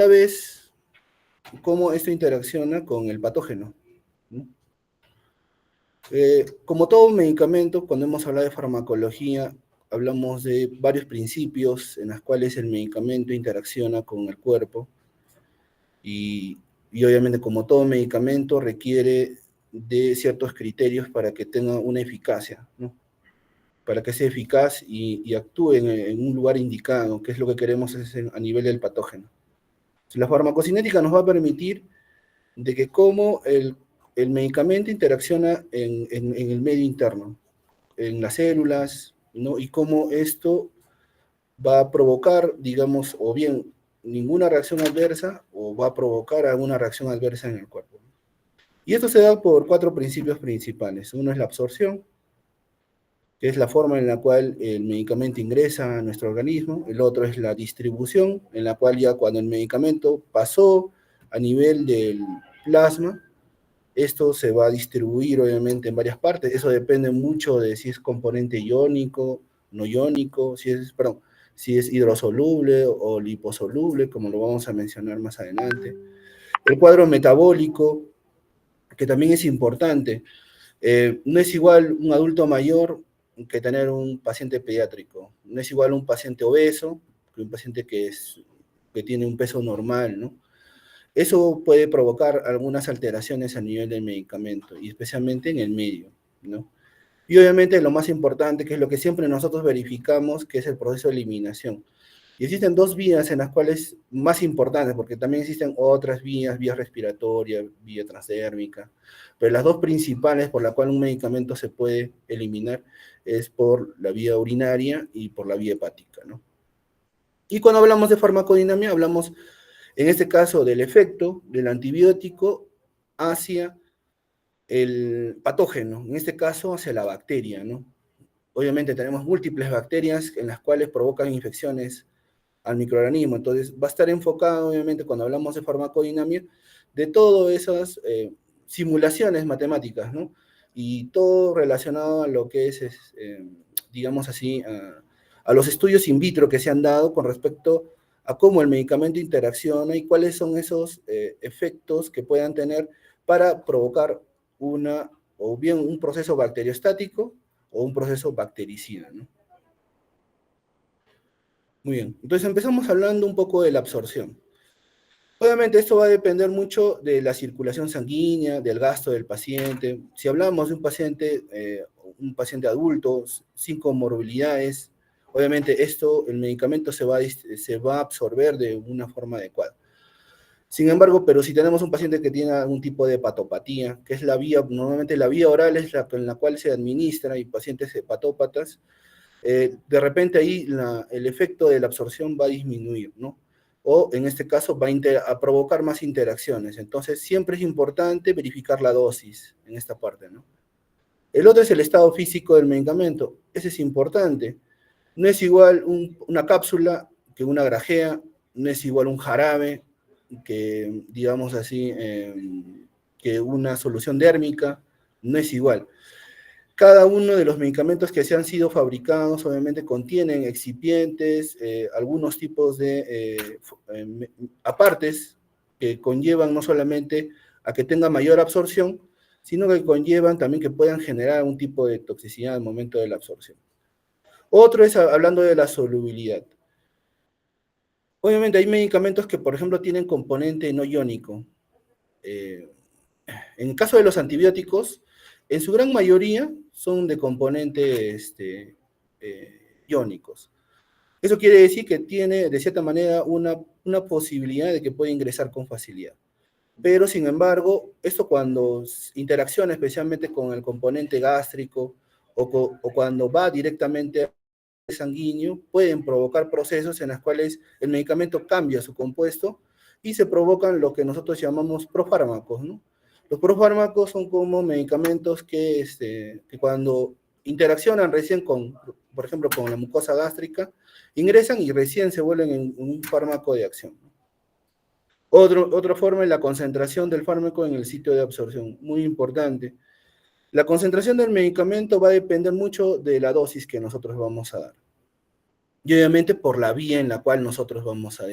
vez cómo esto interacciona con el patógeno, ¿no? Como todo medicamento, cuando hemos hablado de farmacología, hablamos de varios principios en los cuales el medicamento interacciona con el cuerpo y obviamente como todo medicamento requiere de ciertos criterios para que tenga una eficacia, ¿no? Para que sea eficaz y actúe en un lugar indicado, que es lo que queremos a nivel del patógeno. La farmacocinética nos va a permitir de que cómo el medicamento interacciona en el medio interno, en las células, ¿no? Y cómo esto va a provocar, digamos, o bien ninguna reacción adversa o va a provocar alguna reacción adversa en el cuerpo. Y esto se da por 4 principios principales. Uno es la absorción, que es la forma en la cual el medicamento ingresa a nuestro organismo. El otro es la distribución, en la cual ya cuando el medicamento pasó a nivel del plasma, esto se va a distribuir obviamente en varias partes. Eso depende mucho de si es componente iónico, no iónico, si es hidrosoluble o liposoluble, como lo vamos a mencionar más adelante. El cuadro metabólico, que también es importante. No es igual un adulto mayor que tener un paciente pediátrico. No es igual un paciente obeso que un paciente que tiene un peso normal, ¿no? Eso puede provocar algunas alteraciones a nivel del medicamento, y especialmente en el medio, ¿no? Y obviamente lo más importante, que es lo que siempre nosotros verificamos, que es el proceso de eliminación. Y existen 2 vías en las cuales, más importantes, porque también existen otras vías, vía respiratoria, vía transdérmica, pero las 2 principales por las cuales un medicamento se puede eliminar es por la vía urinaria y por la vía hepática, ¿no? Y cuando hablamos de farmacodinámica, hablamos en este caso del efecto del antibiótico hacia el patógeno, en este caso hacia la bacteria, ¿no? Obviamente tenemos múltiples bacterias en las cuales provocan infecciones al microorganismo, entonces va a estar enfocado, obviamente, cuando hablamos de farmacodinámica, de todas esas simulaciones matemáticas, ¿no? Y todo relacionado a lo que es digamos así, a los estudios in vitro que se han dado con respecto a cómo el medicamento interacciona y cuáles son esos efectos que puedan tener para provocar o bien un proceso bacteriostático o un proceso bactericida, ¿no? Muy bien, entonces empezamos hablando un poco de la absorción. Obviamente esto va a depender mucho de la circulación sanguínea, del gasto del paciente. Si hablamos de un paciente adulto sin comorbilidades, obviamente el medicamento se va a absorber de una forma adecuada. Sin embargo, pero si tenemos un paciente que tiene algún tipo de hepatopatía, que es normalmente la vía oral es en la cual se administra, y pacientes hepatópatas, de repente ahí el efecto de la absorción va a disminuir, ¿no? O en este caso va a provocar más interacciones. Entonces siempre es importante verificar la dosis en esta parte, ¿no? El otro es el estado físico del medicamento. Ese es importante. No es igual una cápsula que una grajea, no es igual un jarabe que, digamos así, que una solución dérmica, no es igual. Cada uno de los medicamentos que se han sido fabricados obviamente contienen excipientes, algunos tipos de apartes que conllevan no solamente a que tenga mayor absorción, sino que conllevan también que puedan generar un tipo de toxicidad al momento de la absorción. Otro es hablando de la solubilidad. Obviamente hay medicamentos que, por ejemplo, tienen componente no iónico. En el caso de los antibióticos, en su gran mayoría son de componentes iónicos. Eso quiere decir que tiene, de cierta manera, una posibilidad de que pueda ingresar con facilidad. Pero, sin embargo, esto cuando interacciona especialmente con el componente gástrico o cuando va directamente al sanguíneo, pueden provocar procesos en los cuales el medicamento cambia su compuesto y se provocan lo que nosotros llamamos profármacos, ¿no? Los profármacos son como medicamentos que cuando interaccionan recién por ejemplo, con la mucosa gástrica, ingresan y recién se vuelven en un fármaco de acción. Otra forma es la concentración del fármaco en el sitio de absorción, muy importante. La concentración del medicamento va a depender mucho de la dosis que nosotros vamos a dar. Y obviamente por la vía en la cual nosotros vamos a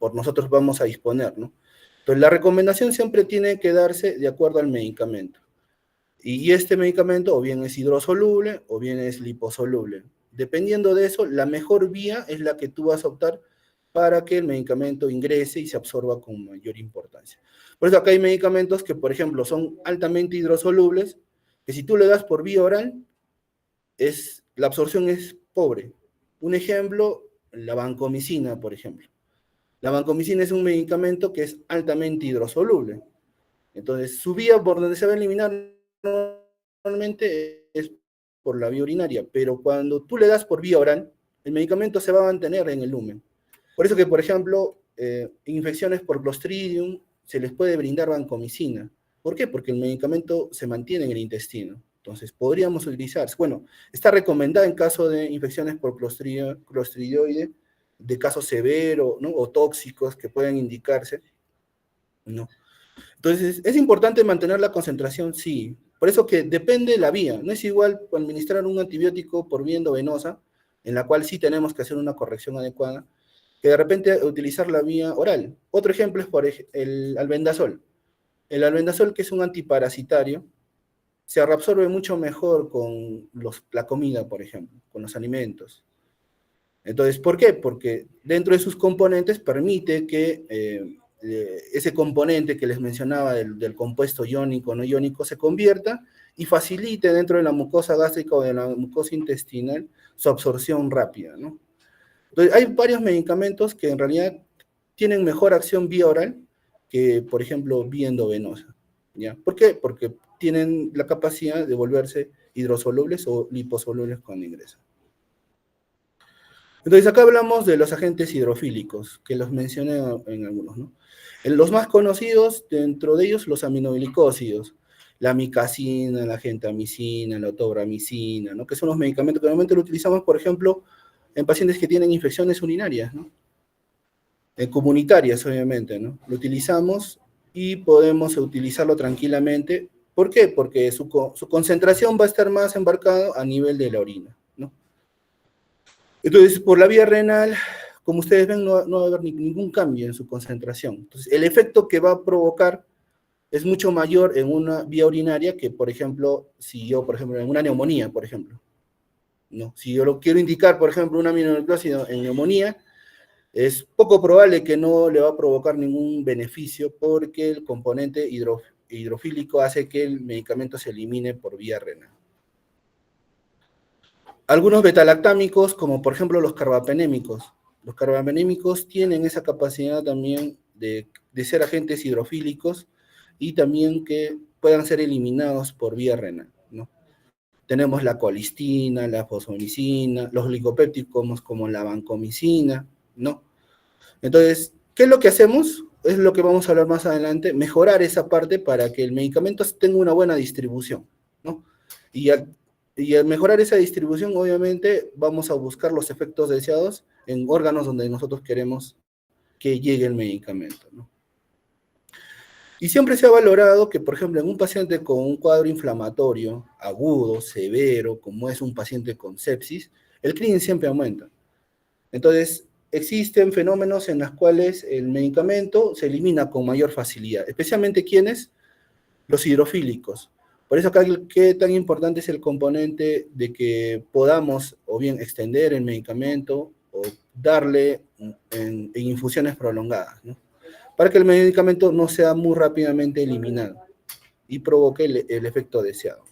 por nosotros vamos a disponer, ¿no? Entonces, la recomendación siempre tiene que darse de acuerdo al medicamento. Y este medicamento o bien es hidrosoluble o bien es liposoluble. Dependiendo de eso, la mejor vía es la que tú vas a optar para que el medicamento ingrese y se absorba con mayor importancia. Por eso acá hay medicamentos que, por ejemplo, son altamente hidrosolubles, que si tú le das por vía oral, la absorción es pobre. Un ejemplo, la vancomicina, por ejemplo. La vancomicina es un medicamento que es altamente hidrosoluble. Entonces, su vía por donde se va a eliminar normalmente es por la vía urinaria, pero cuando tú le das por vía oral, el medicamento se va a mantener en el lumen. Por eso que, por ejemplo, infecciones por Clostridium se les puede brindar vancomicina. ¿Por qué? Porque el medicamento se mantiene en el intestino. Entonces, podríamos utilizar, bueno, está recomendada en caso de infecciones por clostridioide, de casos severos, ¿no? O tóxicos que pueden indicarse, ¿no? Entonces, ¿es importante mantener la concentración? Sí. Por eso que depende de la vía. No es igual administrar un antibiótico por vía endovenosa, en la cual sí tenemos que hacer una corrección adecuada, que de repente utilizar la vía oral. Otro ejemplo es por el albendazol. El albendazol, que es un antiparasitario, se reabsorbe mucho mejor con la comida, por ejemplo, con los alimentos. Entonces, ¿por qué? Porque dentro de sus componentes permite que ese componente que les mencionaba del compuesto iónico o no iónico se convierta y facilite dentro de la mucosa gástrica o de la mucosa intestinal su absorción rápida, ¿no? Entonces, hay varios medicamentos que en realidad tienen mejor acción vía oral que, por ejemplo, vía endovenosa, ¿ya? ¿Por qué? Porque tienen la capacidad de volverse hidrosolubles o liposolubles cuando ingresan. Entonces, acá hablamos de los agentes hidrofílicos, que los mencioné en algunos, ¿no? En los más conocidos, dentro de ellos, los aminoglicósidos, la micacina, la gentamicina, la tobramicina, ¿no? Que son los medicamentos que normalmente lo utilizamos, por ejemplo, en pacientes que tienen infecciones urinarias, ¿no? Comunitarias, obviamente, ¿no? Lo utilizamos y podemos utilizarlo tranquilamente. ¿Por qué? Porque su concentración va a estar más embarcada a nivel de la orina, ¿no? Entonces, por la vía renal, como ustedes ven, no va a haber ningún cambio en su concentración. Entonces, el efecto que va a provocar es mucho mayor en una vía urinaria que, por ejemplo, si yo, por ejemplo, en una neumonía, por ejemplo, ¿no? Si yo lo quiero indicar, por ejemplo, un aminoglicósido en neumonía, es poco probable que no le va a provocar ningún beneficio porque el componente hidrofílico hace que el medicamento se elimine por vía renal. Algunos betalactámicos, como por ejemplo los carbapenémicos. Los carbapenémicos tienen esa capacidad también de ser agentes hidrofílicos y también que puedan ser eliminados por vía renal, ¿no? Tenemos la colistina, la fosfomicina, los glicopépticos como la vancomicina, ¿no? Entonces, ¿qué es lo que hacemos? Es lo que vamos a hablar más adelante, mejorar esa parte para que el medicamento tenga una buena distribución, ¿no? Y al mejorar esa distribución, obviamente, vamos a buscar los efectos deseados en órganos donde nosotros queremos que llegue el medicamento, ¿no? Y siempre se ha valorado que, por ejemplo, en un paciente con un cuadro inflamatorio agudo, severo, como es un paciente con sepsis, el CRIN siempre aumenta. Entonces, existen fenómenos en los cuales el medicamento se elimina con mayor facilidad, especialmente ¿quiénes? Los hidrofílicos. Por eso acá qué tan importante es el componente de que podamos o bien extender el medicamento o darle en infusiones prolongadas, ¿no? Para que el medicamento no sea muy rápidamente eliminado y provoque el efecto deseado.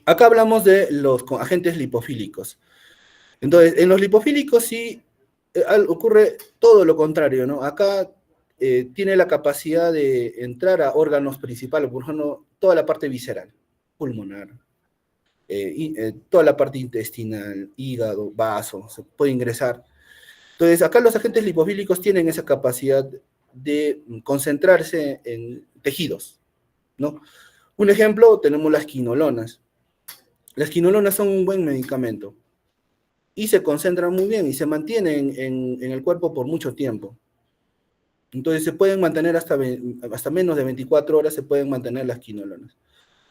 Acá hablamos de los agentes lipofílicos. Entonces, en los lipofílicos sí ocurre todo lo contrario, ¿no? Acá tiene la capacidad de entrar a órganos principales, por ejemplo, toda la parte visceral, pulmonar, toda la parte intestinal, hígado, vaso, se puede ingresar. Entonces, acá los agentes lipofílicos tienen esa capacidad de concentrarse en tejidos, ¿no? Un ejemplo, tenemos las quinolonas. Las quinolonas son un buen medicamento y se concentran muy bien y se mantienen en el cuerpo por mucho tiempo. Entonces se pueden mantener hasta menos de 24 horas, se pueden mantener las quinolonas.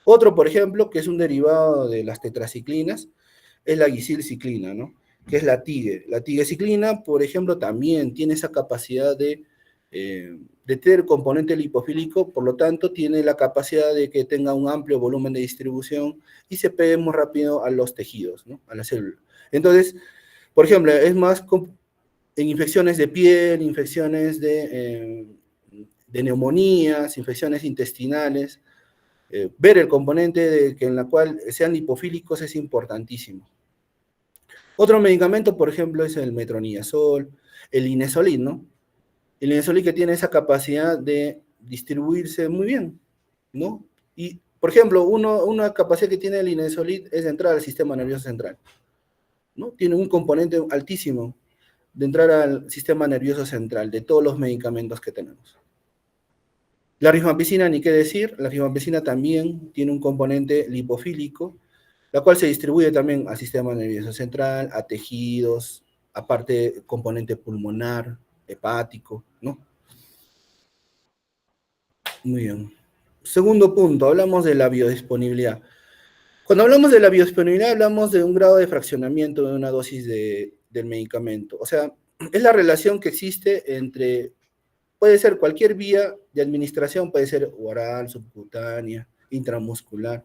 Otro, por ejemplo, que es un derivado de las tetraciclinas, es la guisilciclina, ¿no? que es la TIGE. La tigecyclina, por ejemplo, también tiene esa capacidad de tener componente lipofílico, por lo tanto, tiene la capacidad de que tenga un amplio volumen de distribución y se pegue muy rápido a los tejidos, ¿no? A la célula. Entonces, por ejemplo, es más en infecciones de piel, infecciones de neumonías, infecciones intestinales, ver el componente en la cual sean lipofílicos es importantísimo. Otro medicamento, por ejemplo, es el metronidazol, el Linezolid, ¿no? El Linezolid que tiene esa capacidad de distribuirse muy bien, ¿no? Y, por ejemplo, una capacidad que tiene el Linezolid es de entrar al sistema nervioso central, ¿no? Tiene un componente altísimo de entrar al sistema nervioso central de todos los medicamentos que tenemos. La rifampicina, ni qué decir, la rifampicina también tiene un componente lipofílico, la cual se distribuye también al sistema nervioso central, a tejidos, aparte componente pulmonar, hepático, ¿no? Muy bien. Segundo punto, hablamos de la biodisponibilidad. Cuando hablamos de la biodisponibilidad, hablamos de un grado de fraccionamiento de una dosis del medicamento. O sea, es la relación que existe entre, puede ser cualquier vía de administración, puede ser oral, subcutánea, intramuscular,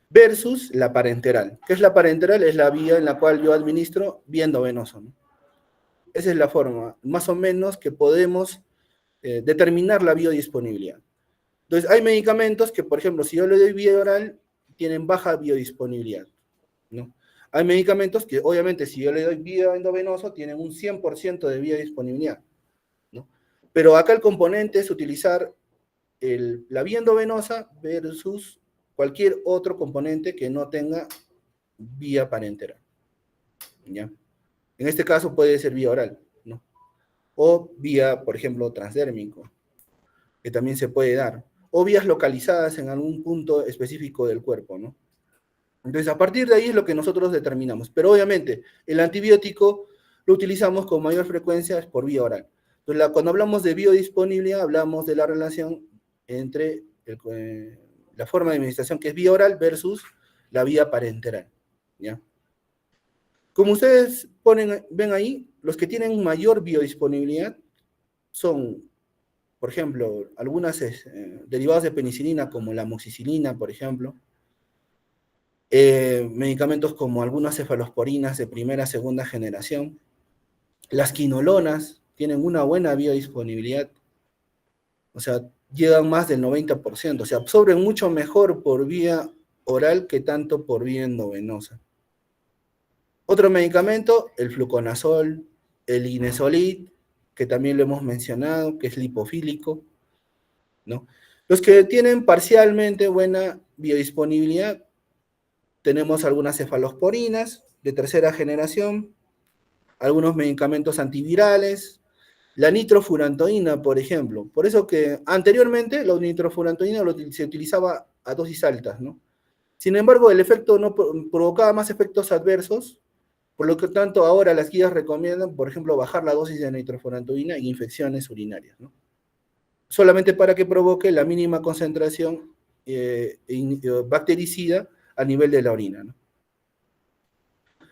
versus la parenteral. ¿Qué es la parenteral? Es la vía en la cual yo administro vía endovenosa, ¿no? Esa es la forma, más o menos, que podemos determinar la biodisponibilidad. Entonces, hay medicamentos que, por ejemplo, si yo le doy vía oral, tienen baja biodisponibilidad, ¿no? Hay medicamentos que, obviamente, si yo le doy vía endovenosa, tienen un 100% de biodisponibilidad, ¿no? Pero acá el componente es utilizar la vía endovenosa versus cualquier otro componente que no tenga vía parenteral, ¿ya? En este caso puede ser vía oral, ¿no? O vía, por ejemplo, transdérmico, que también se puede dar. O vías localizadas en algún punto específico del cuerpo, ¿no? Entonces, a partir de ahí es lo que nosotros determinamos. Pero obviamente, el antibiótico lo utilizamos con mayor frecuencia por vía oral. Entonces, cuando hablamos de biodisponibilidad, hablamos de la relación entre la forma de administración que es vía oral versus la vía parenteral, ¿ya? Como ustedes ven ahí, los que tienen mayor biodisponibilidad son, por ejemplo, algunas derivados de penicilina, como la amoxicilina, por ejemplo, medicamentos como algunas cefalosporinas de primera, segunda generación. Las quinolonas tienen una buena biodisponibilidad, o sea, llegan más del 90%, o sea, absorben mucho mejor por vía oral que tanto por vía endovenosa. Otro medicamento, el fluconazol, el Linezolid, que también lo hemos mencionado, que es lipofílico, ¿no? Los que tienen parcialmente buena biodisponibilidad, tenemos algunas cefalosporinas de tercera generación, algunos medicamentos antivirales, la nitrofurantoína, por ejemplo. Por eso que anteriormente la nitrofurantoína se utilizaba a dosis altas, ¿no? Sin embargo, el efecto no provocaba más efectos adversos, por lo que tanto ahora las guías recomiendan, por ejemplo, bajar la dosis de nitrofurantoína en infecciones urinarias, ¿no? Solamente para que provoque la mínima concentración bactericida a nivel de la orina, ¿no?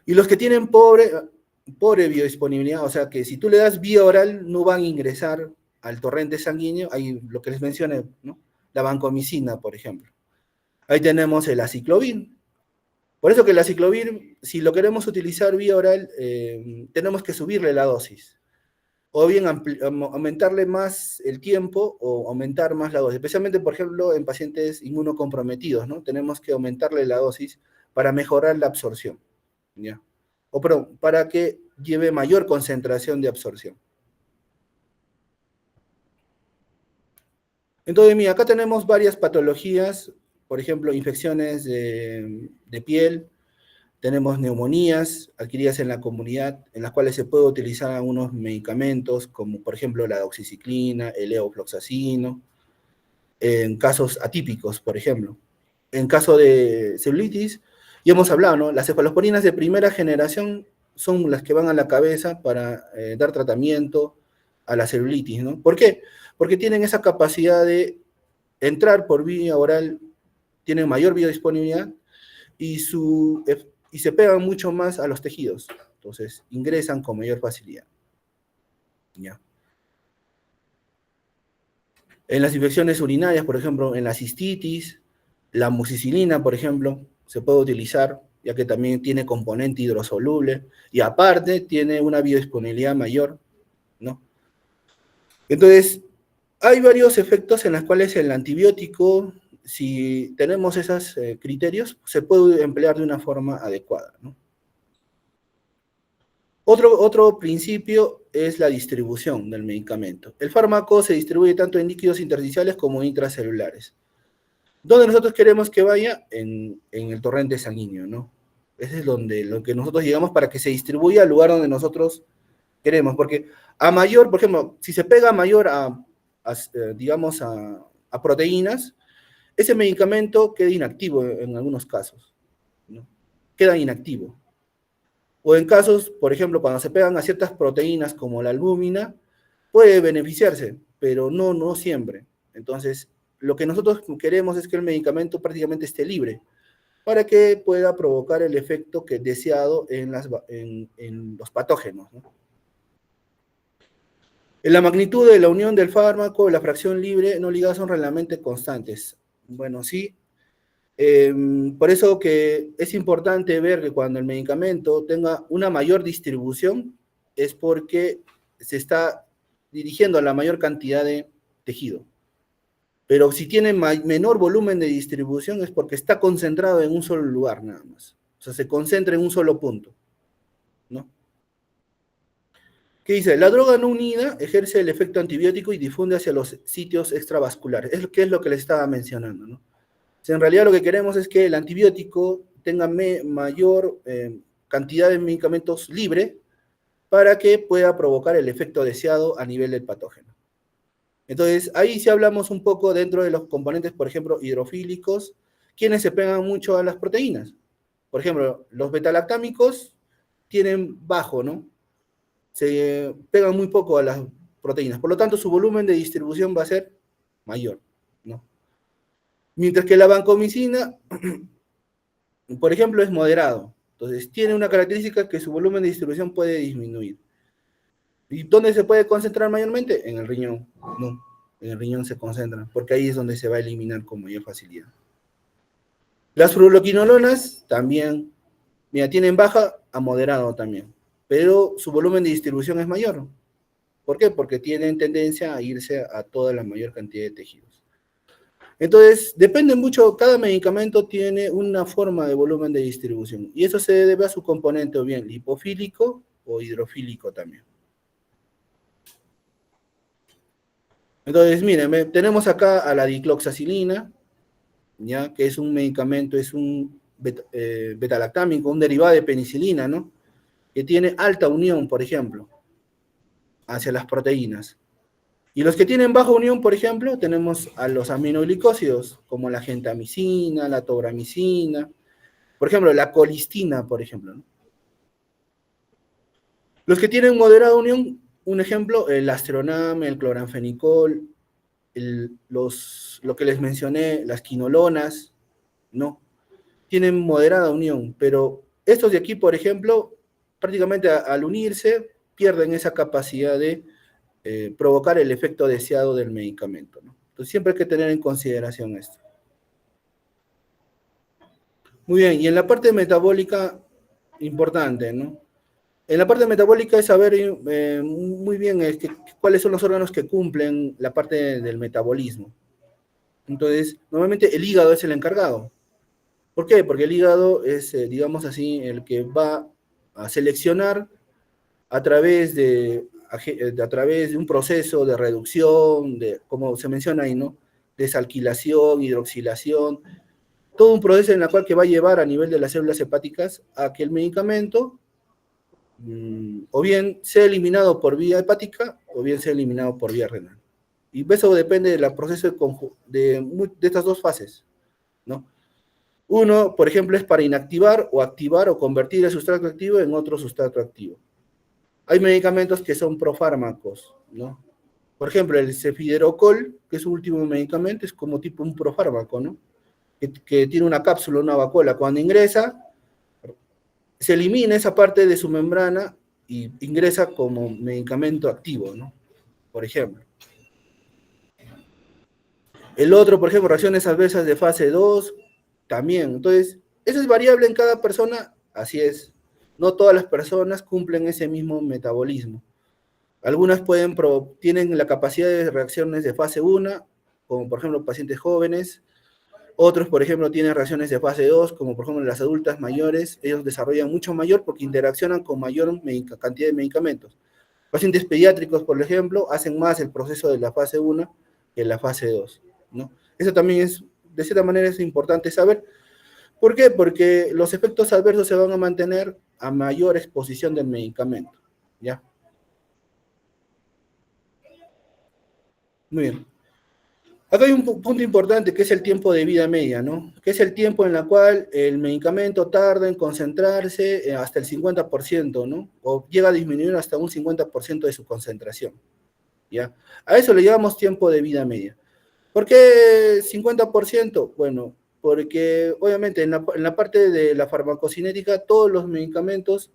Y los que tienen pobre biodisponibilidad, o sea que si tú le das vía oral no van a ingresar al torrente sanguíneo, hay lo que les mencioné, ¿no? La vancomicina, por ejemplo. Ahí tenemos el aciclovir. Por eso que el aciclovir, si lo queremos utilizar vía oral, tenemos que subirle la dosis. O bien aumentarle más el tiempo o aumentar más la dosis. Especialmente, por ejemplo, en pacientes inmunocomprometidos, ¿no? Tenemos que aumentarle la dosis para mejorar la absorción, ¿ya? O perdón, para que lleve mayor concentración de absorción. Entonces, mira, acá tenemos varias patologías, por ejemplo, infecciones de piel, tenemos neumonías adquiridas en la comunidad, en las cuales se puede utilizar algunos medicamentos, como por ejemplo la doxiciclina, el levofloxacino, en casos atípicos, por ejemplo. En caso de celulitis, ya hemos hablado, ¿no? Las cefalosporinas de primera generación son las que van a la cabeza para dar tratamiento a la celulitis, ¿no? ¿Por qué? Porque tienen esa capacidad de entrar por vía oral, tienen mayor biodisponibilidad y se pegan mucho más a los tejidos, Entonces, ingresan con mayor facilidad. ¿Ya? En las infecciones urinarias, por ejemplo, en la cistitis, la amoxicilina, por ejemplo, se puede utilizar, ya que también tiene componente hidrosoluble, y aparte tiene una biodisponibilidad mayor, ¿no? Entonces, hay varios efectos en los cuales el antibiótico, si tenemos esos criterios, se puede emplear de una forma adecuada, ¿no? Otro principio es la distribución del medicamento. El fármaco se distribuye tanto en líquidos intersticiales como intracelulares. ¿Dónde nosotros queremos que vaya? En el torrente sanguíneo, ¿no? Ese es donde lo que nosotros llegamos para que se distribuya al lugar donde nosotros queremos. Porque a mayor, por ejemplo, si se pega mayor digamos, a proteínas, ese medicamento queda inactivo en algunos casos, ¿no? Queda inactivo. O en casos, por ejemplo, cuando se pegan a ciertas proteínas como la albúmina, puede beneficiarse, pero no siempre. Entonces, lo que nosotros queremos es que el medicamento prácticamente esté libre para que pueda provocar el efecto que deseado en los patógenos, ¿no? En la magnitud de la unión del fármaco y la fracción libre no ligada son realmente constantes. Bueno, sí. Por eso que es importante ver que cuando el medicamento tenga una mayor distribución es porque se está dirigiendo a la mayor cantidad de tejido. Pero si tiene menor volumen de distribución es porque está concentrado en un solo lugar nada más. O sea, se concentra en un solo punto, ¿no? ¿Qué dice? La droga no unida ejerce el efecto antibiótico y difunde hacia los sitios extravasculares. ¿Qué es lo que les estaba mencionando, no? O sea, en realidad lo que queremos es que el antibiótico tenga mayor cantidad de medicamentos libre para que pueda provocar el efecto deseado a nivel del patógeno. Entonces, ahí sí hablamos un poco dentro de los componentes, por ejemplo, hidrofílicos, quienes se pegan mucho a las proteínas. Por ejemplo, los betalactámicos tienen bajo, ¿no? Se pegan muy poco a las proteínas, por lo tanto su volumen de distribución va a ser mayor, ¿no? Mientras que la vancomicina, por ejemplo, es moderado, entonces tiene una característica que su volumen de distribución puede disminuir. ¿Y dónde se puede concentrar mayormente? En el riñón, no, en el riñón se concentra, porque ahí es donde se va a eliminar con mayor facilidad. Las fluoroquinolonas también, mira, tienen baja a moderado también, pero su volumen de distribución es mayor. ¿Por qué? Porque tienen tendencia a irse a toda la mayor cantidad de tejidos. Entonces, depende mucho, cada medicamento tiene una forma de volumen de distribución, y eso se debe a su componente o bien lipofílico o hidrofílico también. Entonces, miren, tenemos acá a la dicloxacilina, ¿ya? Que es un medicamento, es un betalactámico, un derivado de penicilina, ¿no? Que tiene alta unión, por ejemplo, hacia las proteínas. Y los que tienen baja unión, por ejemplo, tenemos a los aminoglicósidos, como la gentamicina, la tobramicina, por ejemplo, la colistina, por ejemplo, ¿no? Los que tienen moderada unión, un ejemplo, el astronam, el cloranfenicol, lo que les mencioné, las quinolonas, ¿no? Tienen moderada unión, pero estos de aquí, por ejemplo, prácticamente al unirse, pierden esa capacidad de provocar el efecto deseado del medicamento, ¿no? Entonces siempre hay que tener en consideración esto. Muy bien, y en la parte metabólica, importante, ¿no? En la parte metabólica es saber muy bien cuáles son los órganos que cumplen la parte del metabolismo. Entonces, normalmente el hígado es el encargado. ¿Por qué? Porque el hígado es, digamos así, el que va a seleccionar a través de un proceso de reducción, como se menciona ahí, ¿no? Desalquilación, hidroxilación, todo un proceso en el cual que va a llevar a nivel de las células hepáticas a que el medicamento o bien sea eliminado por vía hepática o bien sea eliminado por vía renal. Y eso depende del proceso de estas dos fases, ¿no? Uno, por ejemplo, es para inactivar o activar o convertir el sustrato activo en otro sustrato activo. Hay medicamentos que son profármacos, ¿no? Por ejemplo, el cefiderocol, que es su último medicamento, es como tipo un profármaco, ¿no? Que tiene una cápsula, una vacuola. Cuando ingresa, se elimina esa parte de su membrana y ingresa como medicamento activo, ¿no? Por ejemplo. El otro, por ejemplo, reacciones adversas de fase 2, también. Entonces, eso es variable en cada persona, así es. No todas las personas cumplen ese mismo metabolismo. Algunas tienen la capacidad de reacciones de fase 1, como por ejemplo pacientes jóvenes. Otros, por ejemplo, tienen reacciones de fase 2, como por ejemplo las adultas mayores. Ellos desarrollan mucho mayor porque interaccionan con mayor cantidad de medicamentos. Pacientes pediátricos, por ejemplo, hacen más el proceso de la fase 1 que la fase 2, ¿no? Eso también es, de cierta manera, es importante saber. ¿Por qué? Porque los efectos adversos se van a mantener a mayor exposición del medicamento, ¿ya? Muy bien. Acá hay un punto importante que es el tiempo de vida media, ¿no? Que es el tiempo en el cual el medicamento tarda en concentrarse hasta el 50%, ¿no? O llega a disminuir hasta un 50% de su concentración, ¿ya? A eso le llamamos tiempo de vida media. ¿Por qué 50%? Bueno, porque obviamente en la parte de la farmacocinética, todos los medicamentos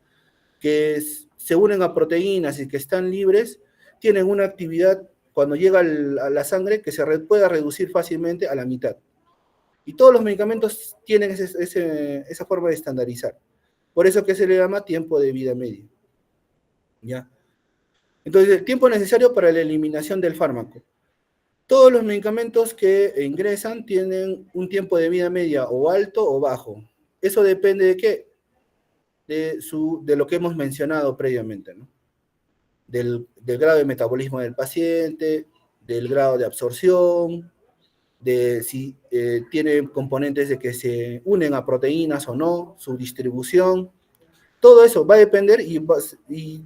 que se unen a proteínas y que están libres, tienen una actividad cuando llega a la sangre que pueda reducir fácilmente a la mitad. Y todos los medicamentos tienen esa forma de estandarizar. Por eso que se le llama tiempo de vida media. ¿Ya? Entonces, el tiempo necesario para la eliminación del fármaco. Todos los medicamentos que ingresan tienen un tiempo de vida media o alto o bajo. Eso depende de qué? De lo que hemos mencionado previamente, ¿no? Del grado de metabolismo del paciente, del grado de absorción, de si tiene componentes de que se unen a proteínas o no, su distribución. Todo eso va a depender y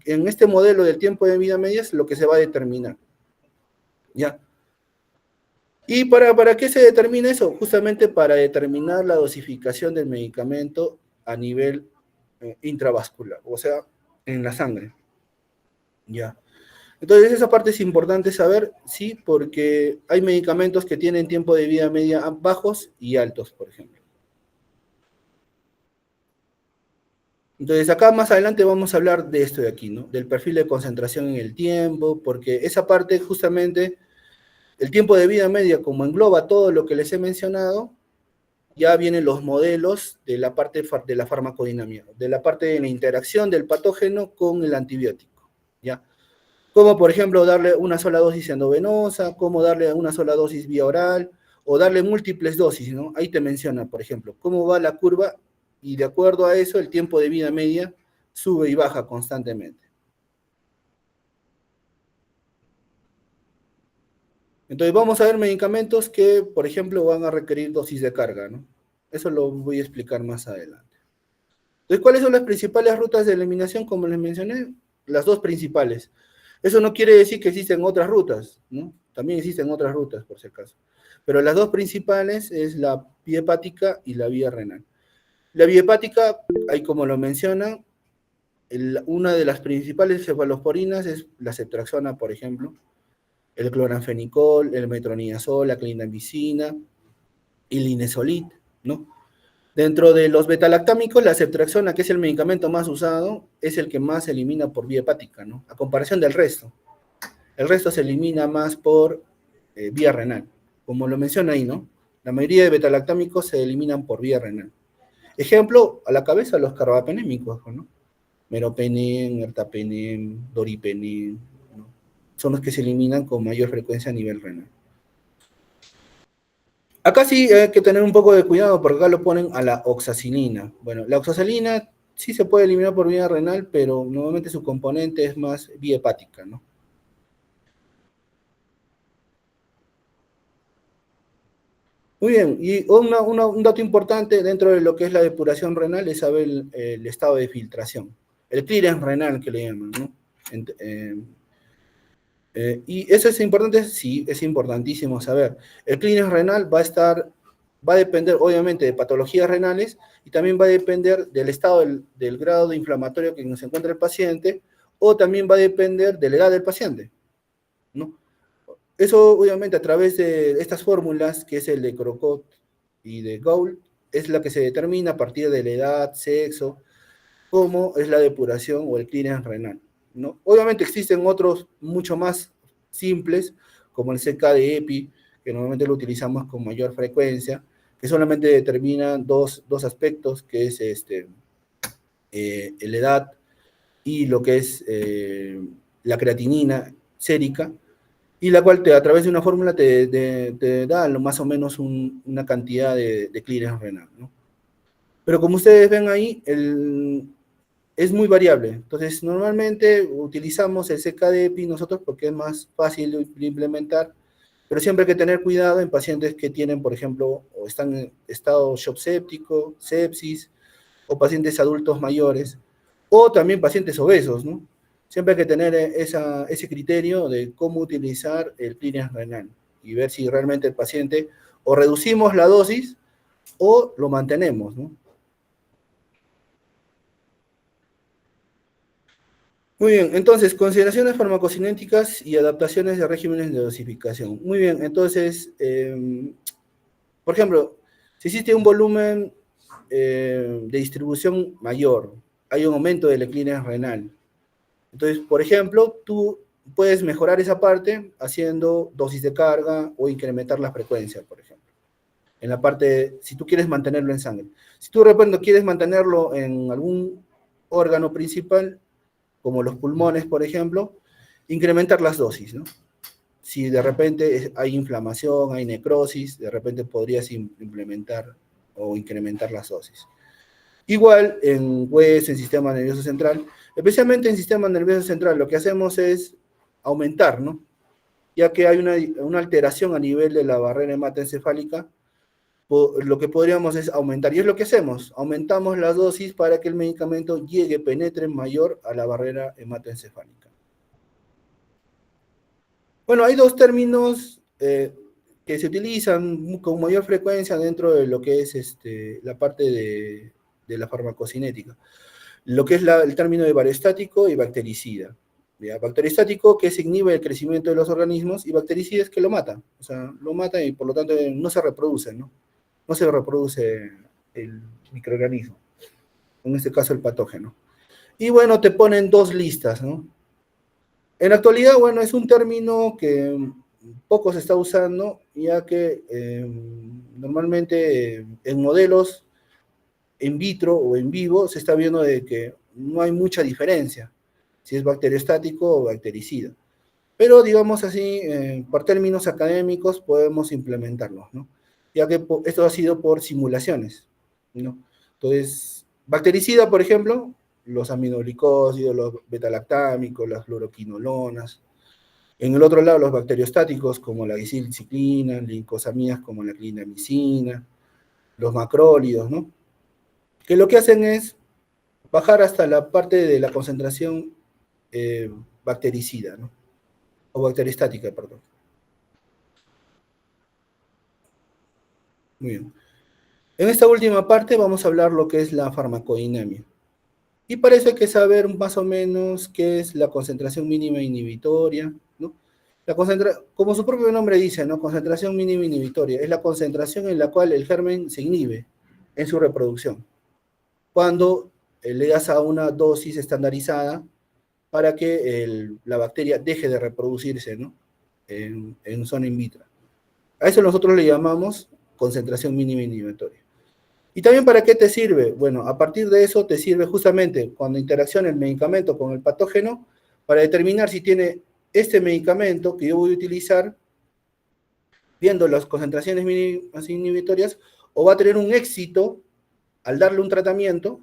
en este modelo del tiempo de vida media es lo que se va a determinar. ¿Ya? ¿Y para qué se determina eso? Justamente para determinar la dosificación del medicamento a nivel intravascular, o sea, en la sangre. ¿Ya? Entonces, esa parte es importante saber, sí, porque hay medicamentos que tienen tiempo de vida media bajos y altos, por ejemplo. Entonces, acá más adelante vamos a hablar de esto de aquí, ¿no? Del perfil de concentración en el tiempo, porque esa parte justamente, el tiempo de vida media, como engloba todo lo que les he mencionado, ya vienen los modelos de la parte de la farmacodinámica, de la parte de la interacción del patógeno con el antibiótico, ¿ya? Como por ejemplo darle una sola dosis endovenosa, como darle una sola dosis vía oral, o darle múltiples dosis, ¿no? Ahí te menciona, por ejemplo, cómo va la curva y de acuerdo a eso el tiempo de vida media sube y baja constantemente. Entonces vamos a ver medicamentos que, por ejemplo, van a requerir dosis de carga, ¿no? Eso lo voy a explicar más adelante. Entonces, ¿cuáles son las principales rutas de eliminación? Como les mencioné, las dos principales. Eso no quiere decir que existen otras rutas, ¿no? También existen otras rutas, por si acaso. Pero las dos principales es la vía hepática y la vía renal. La vía hepática, ahí como lo mencionan, una de las principales cefalosporinas es la ceftriaxona, por ejemplo, el cloranfenicol, el metronidazol, la clindamicina y el inesolit, ¿no? Dentro de los betalactámicos, la ceftriaxona, que es el medicamento más usado, es el que más se elimina por vía hepática, ¿no? A comparación del resto. El resto se elimina más por vía renal. Como lo menciona ahí, ¿no? La mayoría de betalactámicos se eliminan por vía renal. Ejemplo, a la cabeza los carbapenémicos, ¿no? Meropenem, ertapenem, doripenem, ¿no? Son los que se eliminan con mayor frecuencia a nivel renal. Acá sí hay que tener un poco de cuidado porque acá lo ponen a la oxacilina. Bueno, la oxacilina sí se puede eliminar por vía renal, pero normalmente su componente es más vía hepática, ¿no? Muy bien, y un dato importante dentro de lo que es la depuración renal es saber el estado de filtración, el clearance renal que le llaman, ¿no? Y eso es importante, sí, es importantísimo saber. El clearance renal va a depender obviamente de patologías renales y también va a depender del estado del grado de inflamatorio que se encuentra el paciente o también va a depender de la edad del paciente, ¿no? Eso obviamente a través de estas fórmulas, que es el de Crocot y de Gould, es la que se determina a partir de la edad, sexo. como es la depuración o el clearance renal, ¿no? Obviamente existen otros mucho más simples, como el CK de EPI, que normalmente lo utilizamos con mayor frecuencia, que solamente determinan dos aspectos, que es la edad y lo que es la creatinina sérica, y la cual a través de una fórmula te da más o menos una cantidad de clearance renal, ¿no? Pero como ustedes ven ahí, es muy variable. Entonces, normalmente utilizamos el CKD-EPI nosotros porque es más fácil de implementar, pero siempre hay que tener cuidado en pacientes que tienen, por ejemplo, o están en estado shock séptico, sepsis, o pacientes adultos mayores, o también pacientes obesos, ¿no? Siempre hay que tener ese criterio de cómo utilizar el clearance renal y ver si realmente el paciente o reducimos la dosis o lo mantenemos, ¿no? Muy bien, entonces, consideraciones farmacocinéticas y adaptaciones de regímenes de dosificación. Muy bien, entonces, por ejemplo, si existe un volumen de distribución mayor, hay un aumento de la clínica renal. Entonces, por ejemplo, tú puedes mejorar esa parte haciendo dosis de carga o incrementar la frecuencia, por ejemplo. En la parte, si tú quieres mantenerlo en sangre. Si tú de repente quieres mantenerlo en algún órgano principal, como los pulmones, por ejemplo, incrementar las dosis, ¿no? Si de repente hay inflamación, hay necrosis, de repente podrías implementar o incrementar las dosis. Igual en hueso, en sistema nervioso central, especialmente en sistema nervioso central, lo que hacemos es aumentar, ¿no? Ya que hay una alteración a nivel de la barrera hematoencefálica, lo que podríamos es aumentar, y es lo que hacemos, aumentamos las dosis para que el medicamento llegue, penetre mayor a la barrera hematoencefálica. Bueno, hay dos términos que se utilizan con mayor frecuencia dentro de lo que es la parte de la farmacocinética. Lo que es el término de bariostático y bactericida. ¿Ya? Bacteriostático, que se inhibe el crecimiento de los organismos, y bactericida es que lo mata. O sea, lo mata y por lo tanto no se reproduce, ¿no? No se reproduce el microorganismo, en este caso el patógeno. Y bueno, te ponen dos listas, ¿no? En la actualidad, bueno, es un término que poco se está usando, ya que normalmente en modelos en vitro o en vivo se está viendo de que no hay mucha diferencia, si es bacteriostático o bactericida. Pero digamos así, por términos académicos podemos implementarlo, ¿no? Ya que esto ha sido por simulaciones, ¿no? Entonces, bactericida, por ejemplo, los aminoglicósidos, los betalactámicos, las fluoroquinolonas. En el otro lado, los bacteriostáticos, como la diacilciclina, lincosamidas como la clindamicina, los macrólidos, ¿no? Que lo que hacen es bajar hasta la parte de la concentración bactericida, ¿no? O bacteriostática, perdón. Muy bien. En esta última parte vamos a hablar lo que es la farmacodinámica. Y para eso hay que saber más o menos qué es la concentración mínima inhibitoria, ¿no? Como su propio nombre dice, ¿no? Concentración mínima inhibitoria. Es la concentración en la cual el germen se inhibe en su reproducción. Cuando le das a una dosis estandarizada para que la bacteria deje de reproducirse, ¿no? En zona in vitro. A eso nosotros le llamamos concentración mínima inhibitoria. ¿Y también para qué te sirve? Bueno, a partir de eso te sirve justamente cuando interacciona el medicamento con el patógeno para determinar si tiene este medicamento que yo voy a utilizar, viendo las concentraciones mínimas inhibitorias, o va a tener un éxito al darle un tratamiento,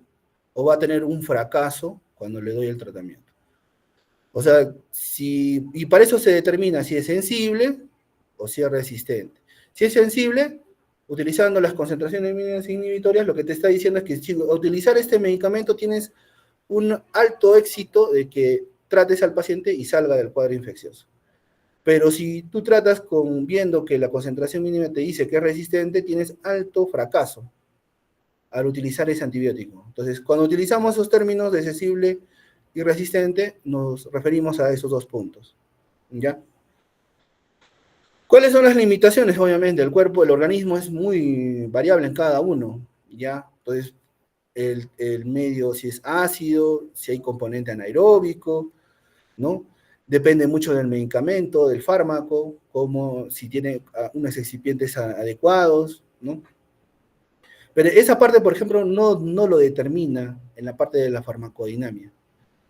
o va a tener un fracaso cuando le doy el tratamiento. O sea, y para eso se determina si es sensible o si es resistente. Si es sensible, utilizando las concentraciones mínimas inhibitorias, lo que te está diciendo es que si al utilizar este medicamento tienes un alto éxito de que trates al paciente y salga del cuadro infeccioso. Pero si tú tratas viendo que la concentración mínima te dice que es resistente, tienes alto fracaso al utilizar ese antibiótico. Entonces, cuando utilizamos esos términos de sensible y resistente, nos referimos a esos dos puntos. ¿Ya? ¿Cuáles son las limitaciones? Obviamente, el cuerpo, el organismo es muy variable en cada uno, ¿ya? Entonces, el medio, si es ácido, si hay componente anaeróbico, ¿no? Depende mucho del medicamento, del fármaco, como si tiene unos excipientes adecuados, ¿no? Pero esa parte, por ejemplo, no lo determina en la parte de la farmacodinamia.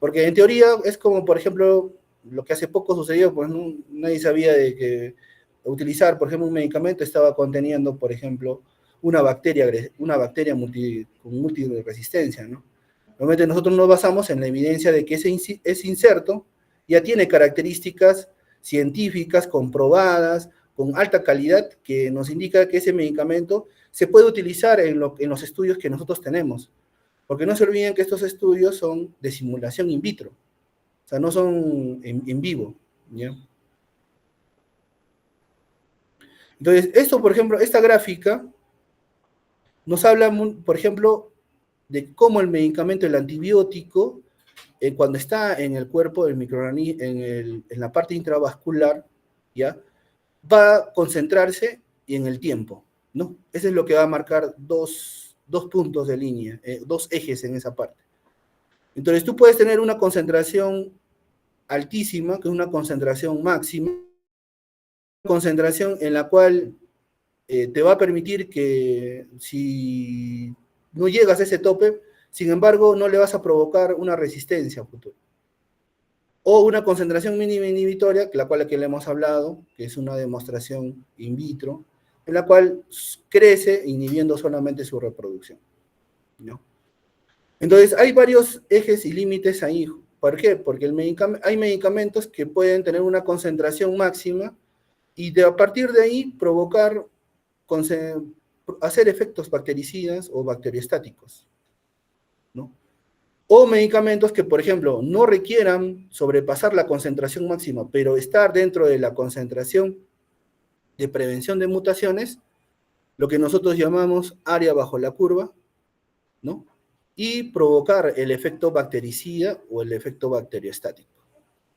Porque en teoría es como, por ejemplo, lo que hace poco sucedió, pues nadie sabía de que utilizar, por ejemplo, un medicamento estaba conteniendo, por ejemplo, una bacteria con multiresistencia, ¿no? Normalmente nosotros nos basamos en la evidencia de que ese inserto ya tiene características científicas comprobadas, con alta calidad, que nos indica que ese medicamento se puede utilizar en los estudios que nosotros tenemos. Porque no se olviden que estos estudios son de simulación in vitro, o sea, no son en vivo, ¿ya? Entonces, esto, por ejemplo, esta gráfica nos habla, por ejemplo, de cómo el medicamento, el antibiótico, cuando está en el cuerpo del microorganismo, en la parte intravascular, ¿ya? Va a concentrarse y en el tiempo, ¿no? Eso es lo que va a marcar dos puntos de línea, dos ejes en esa parte. Entonces, tú puedes tener una concentración altísima, que es una concentración máxima, concentración en la cual te va a permitir que si no llegas a ese tope, sin embargo, no le vas a provocar una resistencia a futuro. O una concentración mínima inhibitoria, la cual aquí le hemos hablado, que es una demostración in vitro, en la cual crece inhibiendo solamente su reproducción, ¿no? Entonces, hay varios ejes y límites ahí. ¿Por qué? Porque hay medicamentos que pueden tener una concentración máxima y a partir de ahí provocar, hacer efectos bactericidas o bacteriostáticos, ¿no? O medicamentos que, por ejemplo, no requieran sobrepasar la concentración máxima, pero estar dentro de la concentración de prevención de mutaciones, lo que nosotros llamamos área bajo la curva, ¿no? Y provocar el efecto bactericida o el efecto bacteriostático,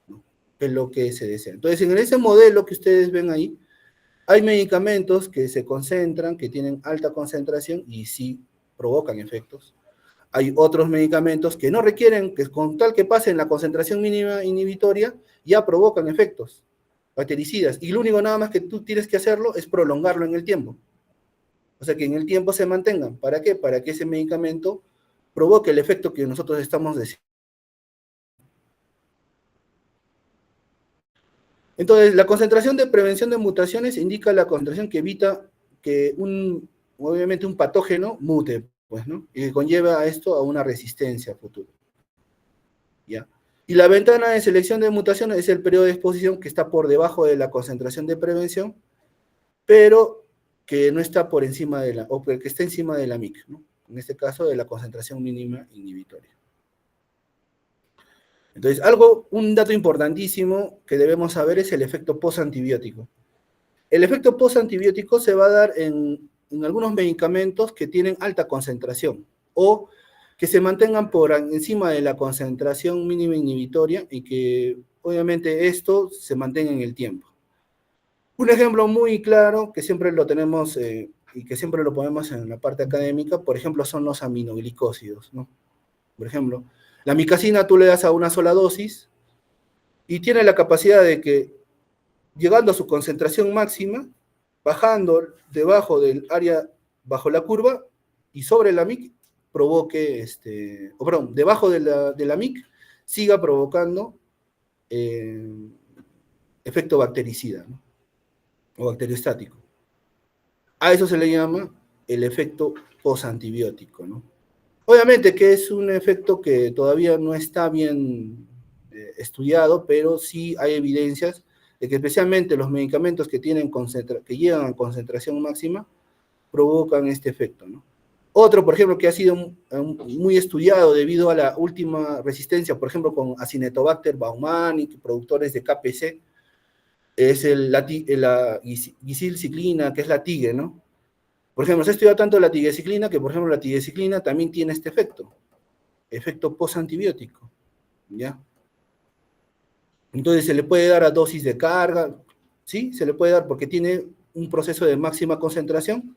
¿no? Que es lo que se desea. Entonces, en ese modelo que ustedes ven ahí, hay medicamentos que se concentran, que tienen alta concentración y sí provocan efectos. Hay otros medicamentos que no requieren, que con tal que pasen la concentración mínima inhibitoria, ya provocan efectos bactericidas. Y lo único nada más que tú tienes que hacerlo es prolongarlo en el tiempo. O sea, que en el tiempo se mantengan. ¿Para qué? Para que ese medicamento provoque el efecto que nosotros estamos deseando. Entonces, la concentración de prevención de mutaciones indica la concentración que evita que obviamente un patógeno mute, pues, ¿no? Y que conlleva a esto a una resistencia futura, ¿ya? Y la ventana de selección de mutaciones es el periodo de exposición que está por debajo de la concentración de prevención, pero que no está por encima de o que está encima de la MIC, ¿no? En este caso, de la concentración mínima inhibitoria. Entonces, un dato importantísimo que debemos saber es el efecto postantibiótico. El efecto postantibiótico se va a dar en algunos medicamentos que tienen alta concentración o que se mantengan por encima de la concentración mínima inhibitoria y que obviamente esto se mantenga en el tiempo. Un ejemplo muy claro que siempre lo tenemos y que siempre lo ponemos en la parte académica, por ejemplo, son los aminoglicósidos, ¿no? Por ejemplo, la micacina tú le das a una sola dosis y tiene la capacidad de que, llegando a su concentración máxima, bajando debajo del área bajo la curva y sobre la MIC, provoque, debajo de la MIC, siga provocando efecto bactericida, ¿no? O bacteriostático. A eso se le llama el efecto posantibiótico, ¿no? Obviamente que es un efecto que todavía no está bien estudiado, pero sí hay evidencias de que especialmente los medicamentos que llegan a concentración máxima provocan este efecto, ¿no? Otro, por ejemplo, que ha sido muy estudiado debido a la última resistencia, por ejemplo, con Acinetobacter baumannii, productores de KPC, es la gicilciclina, que es la TIGE, ¿no? Por ejemplo, se ha estudiado tanto la tigecyclina que, por ejemplo, la tigecyclina también tiene este efecto postantibiótico, ¿ya? Entonces se le puede dar a dosis de carga, ¿sí? Se le puede dar porque tiene un proceso de máxima concentración,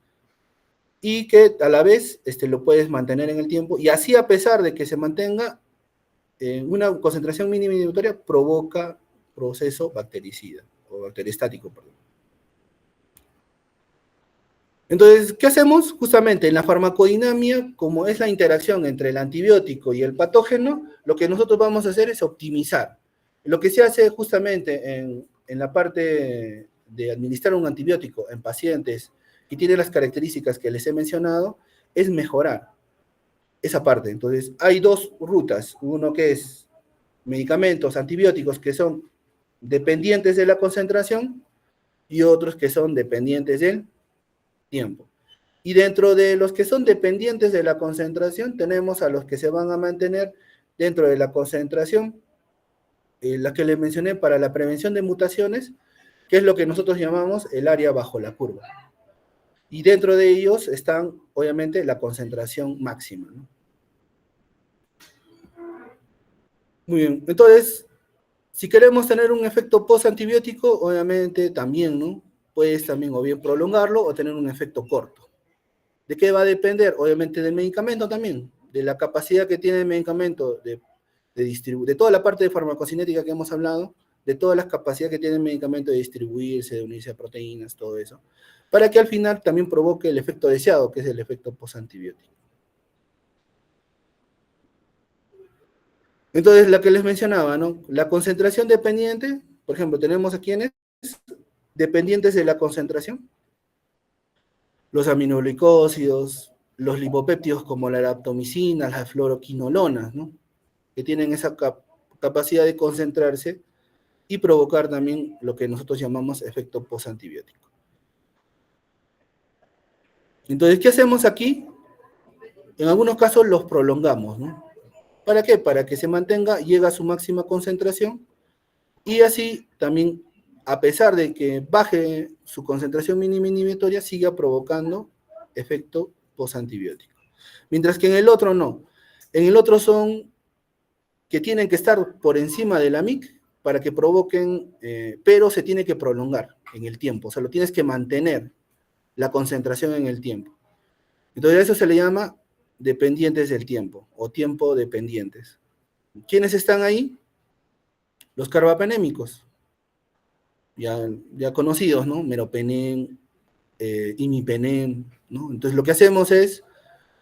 y que a la vez lo puedes mantener en el tiempo, y así a pesar de que se mantenga una concentración mínima inhibitoria, provoca proceso bactericida, o bacteriostático, perdón. Entonces, ¿qué hacemos? Justamente en la farmacodinamia, como es la interacción entre el antibiótico y el patógeno, lo que nosotros vamos a hacer es optimizar. Lo que se hace justamente en la parte de administrar un antibiótico en pacientes que tienen las características que les he mencionado, es mejorar esa parte. Entonces, hay dos rutas. Uno que es medicamentos, antibióticos que son dependientes de la concentración y otros que son dependientes del tiempo. Y dentro de los que son dependientes de la concentración, tenemos a los que se van a mantener dentro de la concentración, la que les mencioné para la prevención de mutaciones, que es lo que nosotros llamamos el área bajo la curva. Y dentro de ellos están, obviamente, la concentración máxima, ¿no? Muy bien, entonces, si queremos tener un efecto post-antibiótico, obviamente también, ¿no? Puedes también o bien prolongarlo o tener un efecto corto. ¿De qué va a depender? Obviamente del medicamento también, de la capacidad que tiene el medicamento de toda la parte de farmacocinética que hemos hablado, de todas las capacidades que tiene el medicamento de distribuirse, de unirse a proteínas, todo eso, para que al final también provoque el efecto deseado, que es el efecto postantibiótico. Entonces, la que les mencionaba, ¿no? La concentración dependiente, por ejemplo, tenemos a quienes dependientes de la concentración, los aminoglicósidos, los lipopéptidos como la lactomicina, las fluoroquinolonas, ¿no? Que tienen esa capacidad de concentrarse y provocar también lo que nosotros llamamos efecto postantibiótico. Entonces, ¿qué hacemos aquí? En algunos casos los prolongamos, ¿no? ¿Para qué? Para que se mantenga, llega a su máxima concentración y así también, a pesar de que baje su concentración mínima inhibitoria, siga provocando efecto postantibiótico. Mientras que en el otro no. En el otro son que tienen que estar por encima de la MIC para que provoquen, pero se tiene que prolongar en el tiempo, o sea, lo tienes que mantener la concentración en el tiempo. Entonces a eso se le llama dependientes del tiempo, o tiempo dependientes. ¿Quiénes están ahí? Los carbapenémicos, ya conocidos, ¿no? Meropenem, imipenem, ¿no? Entonces lo que hacemos es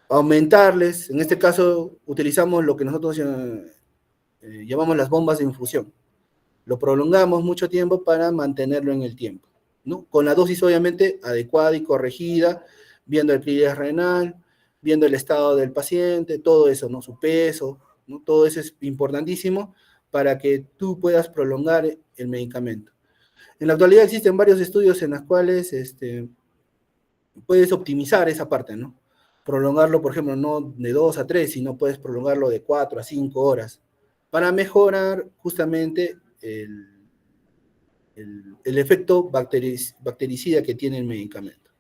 aumentarles, en este caso utilizamos lo que nosotros llamamos las bombas de infusión. Lo prolongamos mucho tiempo para mantenerlo en el tiempo, ¿no? Con la dosis obviamente adecuada y corregida, viendo el clivaje renal, viendo el estado del paciente, todo eso, ¿no? Su peso, ¿no? Todo eso es importantísimo para que tú puedas prolongar el medicamento. En la actualidad existen varios estudios en los cuales puedes optimizar esa parte, ¿no? Prolongarlo, por ejemplo, no de 2 a 3, sino puedes prolongarlo de 4 a 5 horas para mejorar justamente el efecto bactericida que tiene el medicamento.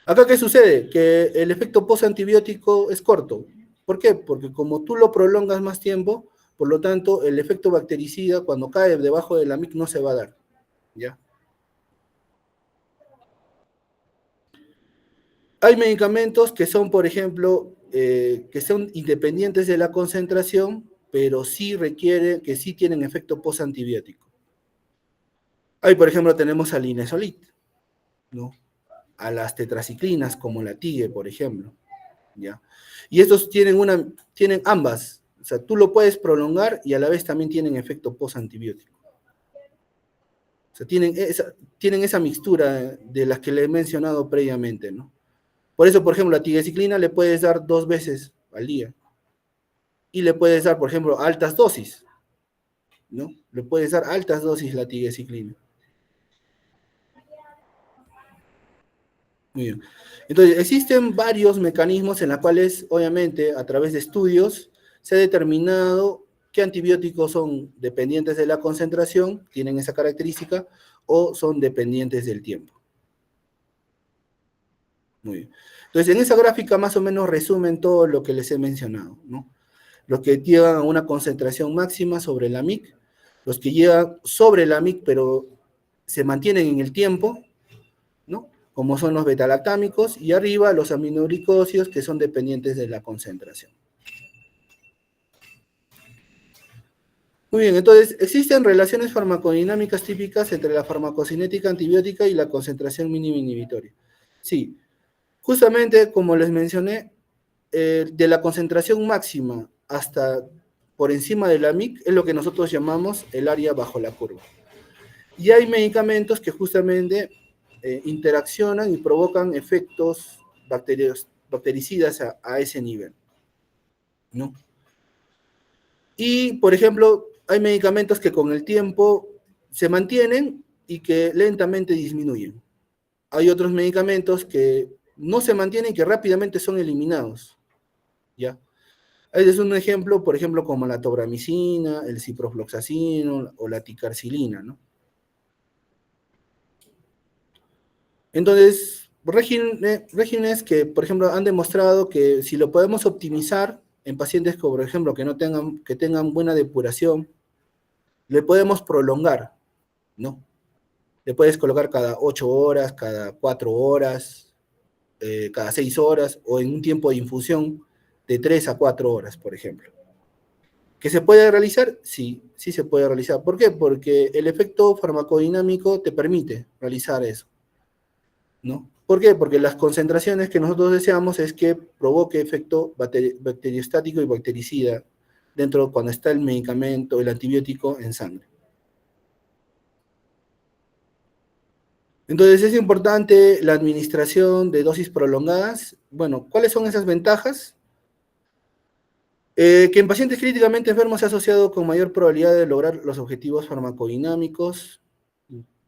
Acá, ¿qué sucede? Que el efecto postantibiótico es corto. ¿Por qué? Porque como tú lo prolongas más tiempo, por lo tanto, el efecto bactericida, cuando cae debajo de la MIC, no se va a dar, ¿ya? Hay medicamentos que son, por ejemplo, que son independientes de la concentración, pero sí requieren, que sí tienen efecto postantibiótico. Ahí, por ejemplo, tenemos al Linezolid, ¿no? A las tetraciclinas, como la TIGE, por ejemplo, ¿ya? Y estos tienen ambas, o sea, tú lo puedes prolongar y a la vez también tienen efecto postantibiótico. O sea, tienen esa mixtura de las que le he mencionado previamente, ¿no? Por eso, por ejemplo, la tigecyclina le puedes dar 2 veces al día. Y le puedes dar, por ejemplo, altas dosis, ¿no? Le puedes dar altas dosis la tigecyclina. Muy bien. Entonces, existen varios mecanismos en los cuales, obviamente, a través de estudios, se ha determinado qué antibióticos son dependientes de la concentración, tienen esa característica, o son dependientes del tiempo. Muy bien. Entonces, en esa gráfica más o menos resumen todo lo que les he mencionado, ¿no? Los que llegan a una concentración máxima sobre la MIC, los que llegan sobre la MIC, pero se mantienen en el tiempo, ¿no? como son los betalactámicos, y arriba los aminoglicosidos, que son dependientes de la concentración. Muy bien, entonces, ¿existen relaciones farmacodinámicas típicas entre la farmacocinética antibiótica y la concentración mínima inhibitoria? Sí, justamente como les mencioné, de la concentración máxima hasta por encima de la MIC es lo que nosotros llamamos el área bajo la curva. Y hay medicamentos que justamente interaccionan y provocan efectos bactericidas a ese nivel, ¿no? Y, por ejemplo, hay medicamentos que con el tiempo se mantienen y que lentamente disminuyen. Hay otros medicamentos que no se mantienen y que rápidamente son eliminados, ¿ya? Ese es un ejemplo, por ejemplo, como la tobramicina, el ciprofloxacino o la ticarcilina, ¿no? Entonces, regímenes que, por ejemplo, han demostrado que si lo podemos optimizar en pacientes, como, por ejemplo, que tengan buena depuración, le podemos prolongar, ¿no? Le puedes colocar cada 8 horas, cada 4 horas, cada 6 horas, o en un tiempo de infusión de 3 a 4 horas, por ejemplo. ¿Que se puede realizar? Sí, sí se puede realizar. ¿Por qué? Porque el efecto farmacodinámico te permite realizar eso, ¿no? ¿Por qué? Porque las concentraciones que nosotros deseamos es que provoque efecto bacteriostático y bactericida dentro cuando está el medicamento, el antibiótico en sangre. Entonces es importante la administración de dosis prolongadas. Bueno, ¿cuáles son esas ventajas? Que en pacientes críticamente enfermos se ha asociado con mayor probabilidad de lograr los objetivos farmacodinámicos,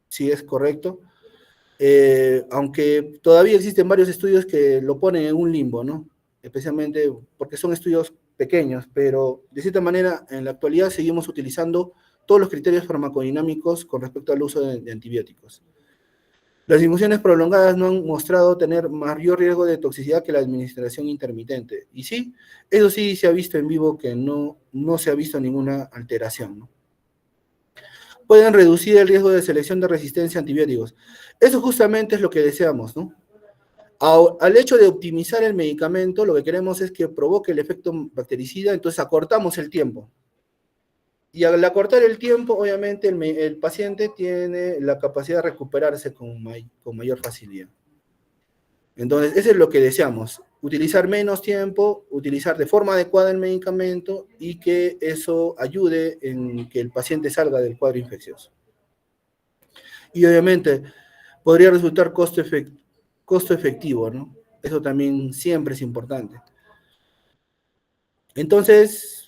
sí es correcto, aunque todavía existen varios estudios que lo ponen en un limbo, ¿no? Especialmente porque son estudios pequeños, pero de cierta manera en la actualidad seguimos utilizando todos los criterios farmacodinámicos con respecto al uso de antibióticos. Las infusiones prolongadas no han mostrado tener mayor riesgo de toxicidad que la administración intermitente. Y sí, eso sí se ha visto en vivo que no se ha visto ninguna alteración, ¿no? Pueden reducir el riesgo de selección de resistencia a antibióticos. Eso justamente es lo que deseamos, ¿no? Al hecho de optimizar el medicamento, lo que queremos es que provoque el efecto bactericida, entonces acortamos el tiempo. Y al acortar el tiempo, obviamente, el paciente tiene la capacidad de recuperarse con mayor facilidad. Entonces, eso es lo que deseamos, utilizar menos tiempo, utilizar de forma adecuada el medicamento y que eso ayude en que el paciente salga del cuadro infeccioso. Y obviamente, podría resultar costo efectivo, ¿no? Eso también siempre es importante. Entonces,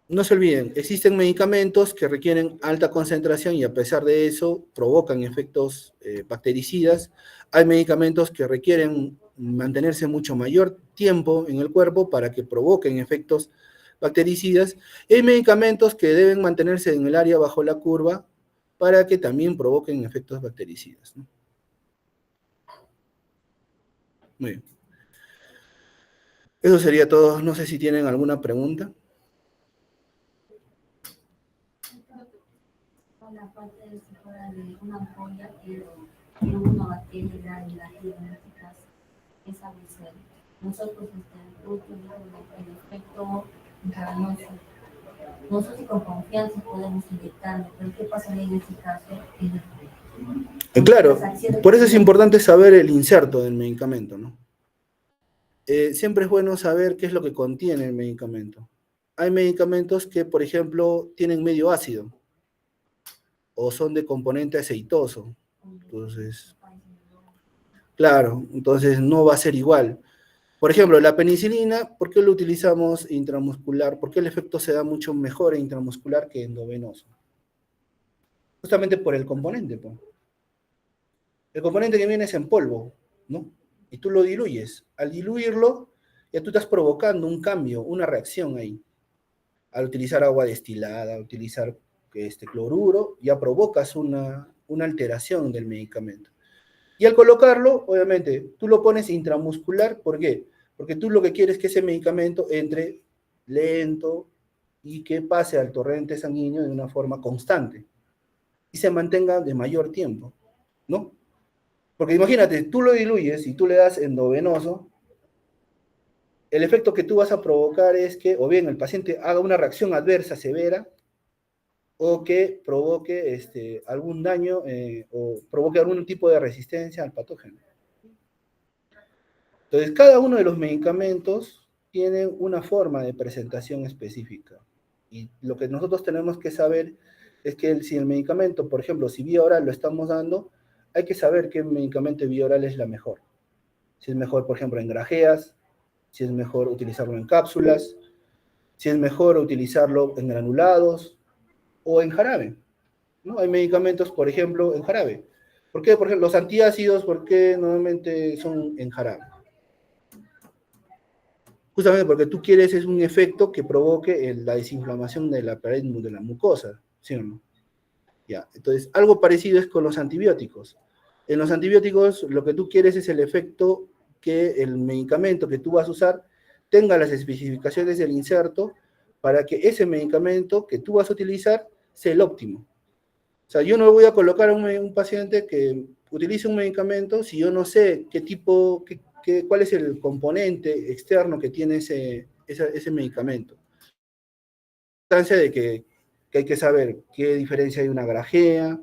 no se olviden, existen medicamentos que requieren alta concentración y a pesar de eso provocan efectos bactericidas. Hay medicamentos que requieren mantenerse mucho mayor tiempo en el cuerpo para que provoquen efectos bactericidas. Y hay medicamentos que deben mantenerse en el área bajo la curva para que también provoquen efectos bactericidas, ¿no? Muy bien. Eso sería todo. No sé si tienen alguna pregunta. La parte de fuera de una ampolla que tiene una bacteria y la genética es avisar. Nosotros el efecto intravenoso. Nosotros con confianza podemos inyectarlo, pero ¿qué pasaría en este caso? Claro, por eso es importante saber el inserto del medicamento, ¿no? Siempre es bueno saber qué es lo que contiene el medicamento. Hay medicamentos que, por ejemplo, tienen medio ácido o son de componente aceitoso. Entonces, claro, entonces no va a ser igual. Por ejemplo, la penicilina, ¿por qué lo utilizamos intramuscular? ¿Por qué el efecto se da mucho mejor en intramuscular que endovenoso? Justamente por el componente, pues. El componente que viene es en polvo, ¿no? Y tú lo diluyes. Al diluirlo, ya tú estás provocando un cambio, una reacción ahí. Al utilizar agua destilada, al utilizar cloruro, ya provocas una alteración del medicamento. Y al colocarlo, obviamente, tú lo pones intramuscular, ¿por qué? Porque tú lo que quieres es que ese medicamento entre lento y que pase al torrente sanguíneo de una forma constante y se mantenga de mayor tiempo, ¿no? Porque imagínate, tú lo diluyes y tú le das endovenoso, el efecto que tú vas a provocar es que o bien el paciente haga una reacción adversa severa o que provoque algún daño o provoque algún tipo de resistencia al patógeno. Entonces, cada uno de los medicamentos tiene una forma de presentación específica. Y lo que nosotros tenemos que saber es que si el medicamento, por ejemplo, si vía oral lo estamos dando, hay que saber qué medicamento de vía oral es la mejor. Si es mejor, por ejemplo, en grajeas, si es mejor utilizarlo en cápsulas, si es mejor utilizarlo en granulados o en jarabe, ¿no? Hay medicamentos, por ejemplo, en jarabe. ¿Por qué? Por ejemplo, los antiácidos, ¿por qué normalmente son en jarabe? Justamente porque tú quieres es un efecto que provoque la desinflamación de la pared de la mucosa, ¿sí o no? Ya, entonces, algo parecido es con los antibióticos. En los antibióticos, lo que tú quieres es el efecto que el medicamento que tú vas a usar tenga las especificaciones del inserto para que ese medicamento que tú vas a utilizar sea el óptimo. O sea, yo no voy a colocar a un paciente que utilice un medicamento si yo no sé qué tipo, cuál es el componente externo que tiene ese medicamento. La importancia de que hay que saber qué diferencia hay de una grajea,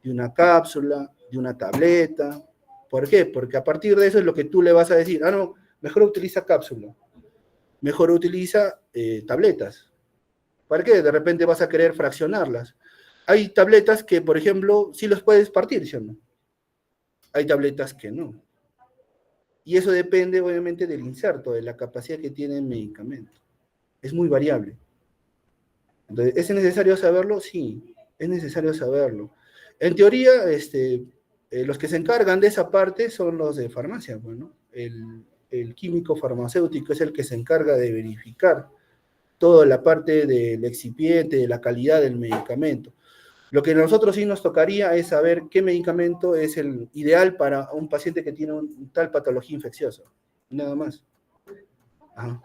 de una cápsula, de una tableta. ¿Por qué? Porque a partir de eso es lo que tú le vas a decir, ah, no, mejor utiliza cápsula, mejor utiliza tabletas. ¿Para qué? De repente vas a querer fraccionarlas. Hay tabletas que, por ejemplo, sí los puedes partir, ¿sí o no? Hay tabletas que no. Y eso depende, obviamente, del inserto, de la capacidad que tiene el medicamento. Es muy variable. Entonces, ¿es necesario saberlo? Sí, es necesario saberlo. En teoría, los que se encargan de esa parte son los de farmacia, bueno, el químico farmacéutico es el que se encarga de verificar toda la parte del excipiente, de la calidad del medicamento. Lo que a nosotros sí nos tocaría es saber qué medicamento es el ideal para un paciente que tiene tal patología infecciosa. Nada más. Ajá.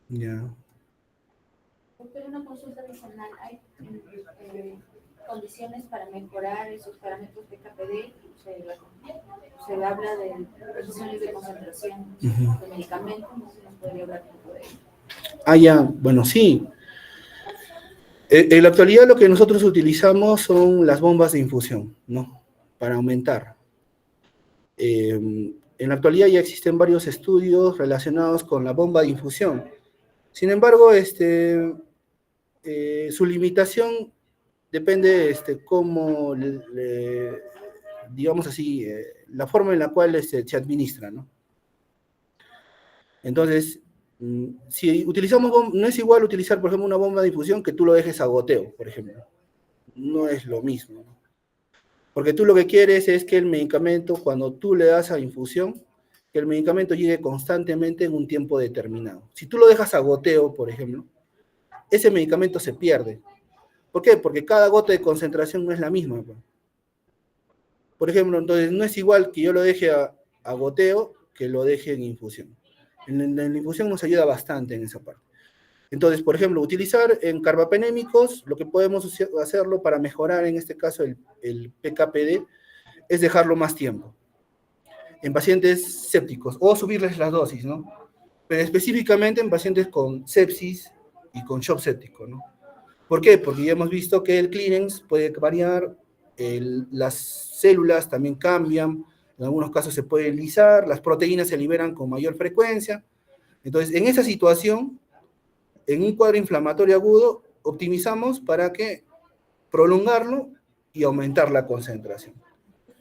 Ya. Pero una consulta adicional, ¿hay condiciones para mejorar esos parámetros de KPD? Se habla de reducciones de concentración de medicamentos, no sé si nos podría hablar un poco de ello. Ah, ya, bueno, sí. En la actualidad lo que nosotros utilizamos son las bombas de infusión, ¿no? Para aumentar. En la actualidad ya existen varios estudios relacionados con la bomba de infusión. Sin embargo, su limitación depende cómo, digamos así, la forma en la cual se administra, ¿no? Entonces, si utilizamos, no es igual utilizar, por ejemplo, una bomba de infusión que tú lo dejes a goteo, por ejemplo. No es lo mismo, ¿no? Porque tú lo que quieres es que el medicamento, cuando tú le das a infusión, que el medicamento llegue constantemente en un tiempo determinado. Si tú lo dejas a goteo, por ejemplo, ese medicamento se pierde. ¿Por qué? Porque cada gota de concentración no es la misma. Por ejemplo, entonces no es igual que yo lo deje a goteo que lo deje en infusión. En la infusión nos ayuda bastante en esa parte. Entonces, por ejemplo, utilizar en carbapenémicos, lo que podemos hacerlo para mejorar en este caso el PKPD es dejarlo más tiempo. En pacientes sépticos, o subirles las dosis, ¿no? Pero específicamente en pacientes con sepsis y con shock séptico, ¿no? ¿Por qué? Porque ya hemos visto que el clearance puede variar, las células también cambian, en algunos casos se puede lisar, las proteínas se liberan con mayor frecuencia. Entonces, en esa situación, en un cuadro inflamatorio agudo, optimizamos para que prolongarlo y aumentar la concentración.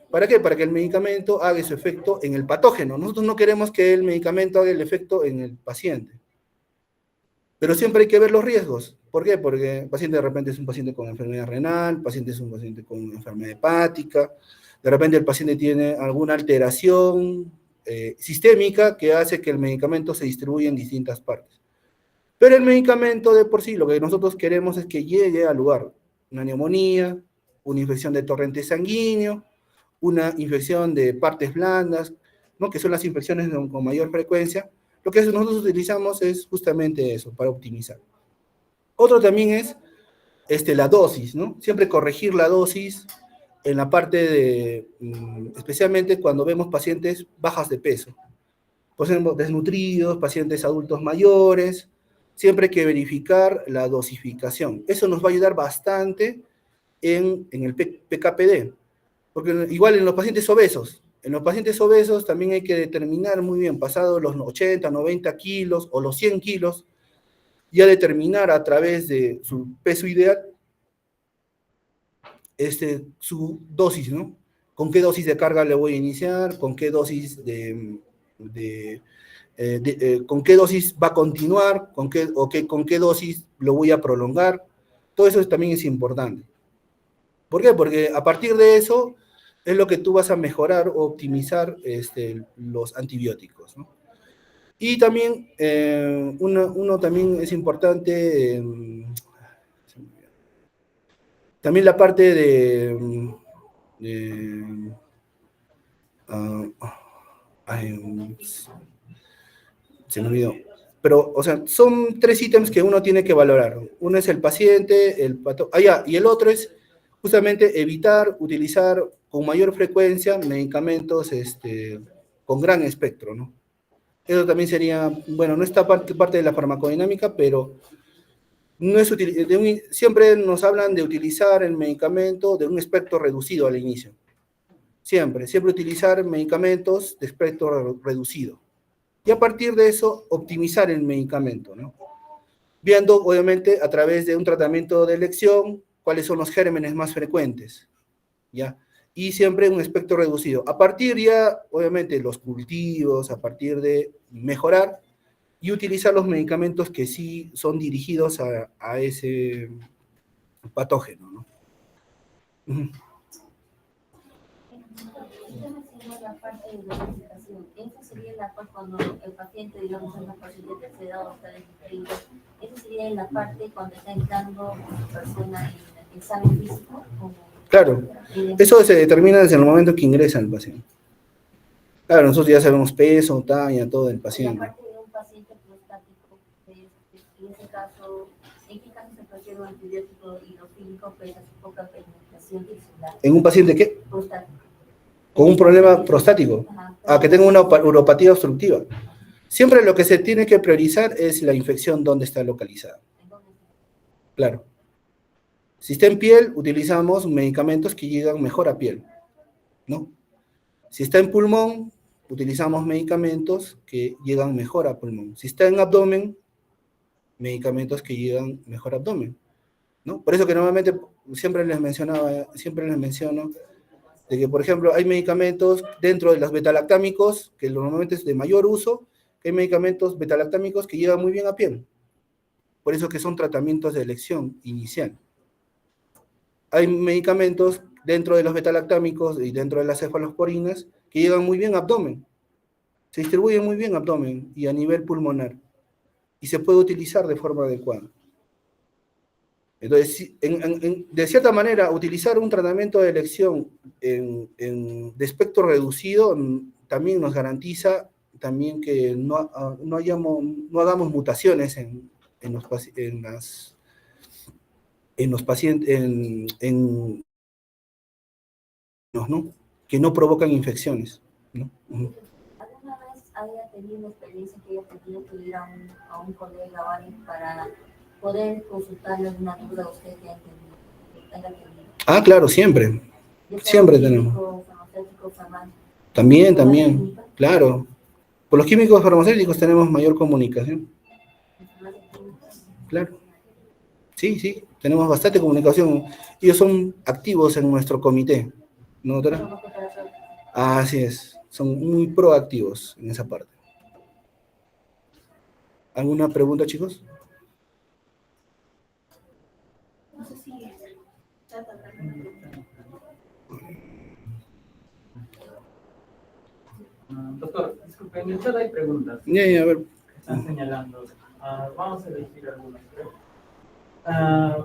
¿Para qué? Para que el medicamento haga su efecto en el patógeno. Nosotros no queremos que el medicamento haga el efecto en el paciente. Pero siempre hay que ver los riesgos. ¿Por qué? Porque el paciente de repente es un paciente con enfermedad renal, el paciente es un paciente con enfermedad hepática, de repente el paciente tiene alguna alteración sistémica que hace que el medicamento se distribuya en distintas partes. Pero el medicamento de por sí, lo que nosotros queremos es que llegue al lugar. Una neumonía, una infección de torrente sanguíneo, una infección de partes blandas, ¿no? Que son las infecciones con mayor frecuencia. Lo que nosotros utilizamos es justamente eso, para optimizar. Otro también es la dosis, ¿no? Siempre corregir la dosis en la parte de, especialmente cuando vemos pacientes bajas de peso. Por ejemplo, desnutridos, pacientes adultos mayores, siempre hay que verificar la dosificación. Eso nos va a ayudar bastante en el PKPD, porque igual en los pacientes obesos también hay que determinar muy bien, pasados los 80, 90 kilos o los 100 kilos, ya determinar a través de su peso ideal su dosis, ¿no? ¿Con qué dosis de carga le voy a iniciar? ¿Con qué dosis con qué dosis va a continuar? ¿Con qué dosis lo voy a prolongar? Todo eso también es importante. ¿Por qué? Porque a partir de eso es lo que tú vas a mejorar o optimizar los antibióticos, ¿no? Y también, uno también es importante, también la parte se me olvidó. Pero, o sea, son 3 ítems que uno tiene que valorar. Uno es el paciente, y el otro es justamente evitar utilizar con mayor frecuencia medicamentos con gran espectro, ¿no? Eso también sería, bueno, no está parte de la farmacodinámica, pero no es siempre nos hablan de utilizar el medicamento de un espectro reducido al inicio. Siempre utilizar medicamentos de espectro reducido. Y a partir de eso, optimizar el medicamento, ¿no? Viendo, obviamente, a través de un tratamiento de elección, cuáles son los gérmenes más frecuentes, ¿ya? Y siempre un espectro reducido. A partir ya, obviamente, los cultivos, a partir de mejorar y utilizar los medicamentos que sí son dirigidos a ese patógeno, ¿no? La parte de dosificación, esa sería la parte cuando el paciente, digamos, es una paciente de tercera o está de esa sería la parte cuando está entrando una persona en el examen físico. Claro, eso se determina desde el momento que ingresa el paciente. Claro, nosotros ya sabemos peso, talla, todo del paciente. Y aparte de un paciente prostático, en ese caso, ¿en qué caso se prefiere un antibiótico hidrofílico pero su poca penetración tisular? ¿En un paciente qué? Prostático. Con un problema prostático, que tenga una uropatía obstructiva. Siempre lo que se tiene que priorizar es la infección donde está localizada. Claro. Si está en piel, utilizamos medicamentos que llegan mejor a piel, ¿no? Si está en pulmón, utilizamos medicamentos que llegan mejor a pulmón. Si está en abdomen, medicamentos que llegan mejor a abdomen, ¿no? Por eso que normalmente siempre les menciono de que, por ejemplo, hay medicamentos dentro de los betalactámicos, que normalmente es de mayor uso, que hay medicamentos betalactámicos que llegan muy bien a piel. Por eso que son tratamientos de elección inicial. Hay medicamentos dentro de los betalactámicos y dentro de las cefalosporinas que llegan muy bien a abdomen. Se distribuyen muy bien a abdomen y a nivel pulmonar. Y se puede utilizar de forma adecuada. Entonces, de cierta manera, utilizar un tratamiento de elección de espectro reducido también nos garantiza también que no hagamos mutaciones en los pacientes, ¿no? Que no provocan infecciones, ¿no? ¿Alguna vez haya tenido una experiencia que haya tenido que ir a un colega o alguien para poder consultarle alguna duda a usted que tenga tenido? Ah, claro, siempre. Siempre tenemos. También, claro. Por los químicos farmacéuticos tenemos mayor comunicación. Claro. Sí, tenemos bastante comunicación. Ellos son activos en nuestro comité, ¿no, doctora? Así es, son muy proactivos en esa parte. ¿Alguna pregunta, chicos? No sé si doctor, disculpe, en el chat hay preguntas. A ver. Están señalando. Vamos a elegir algunas.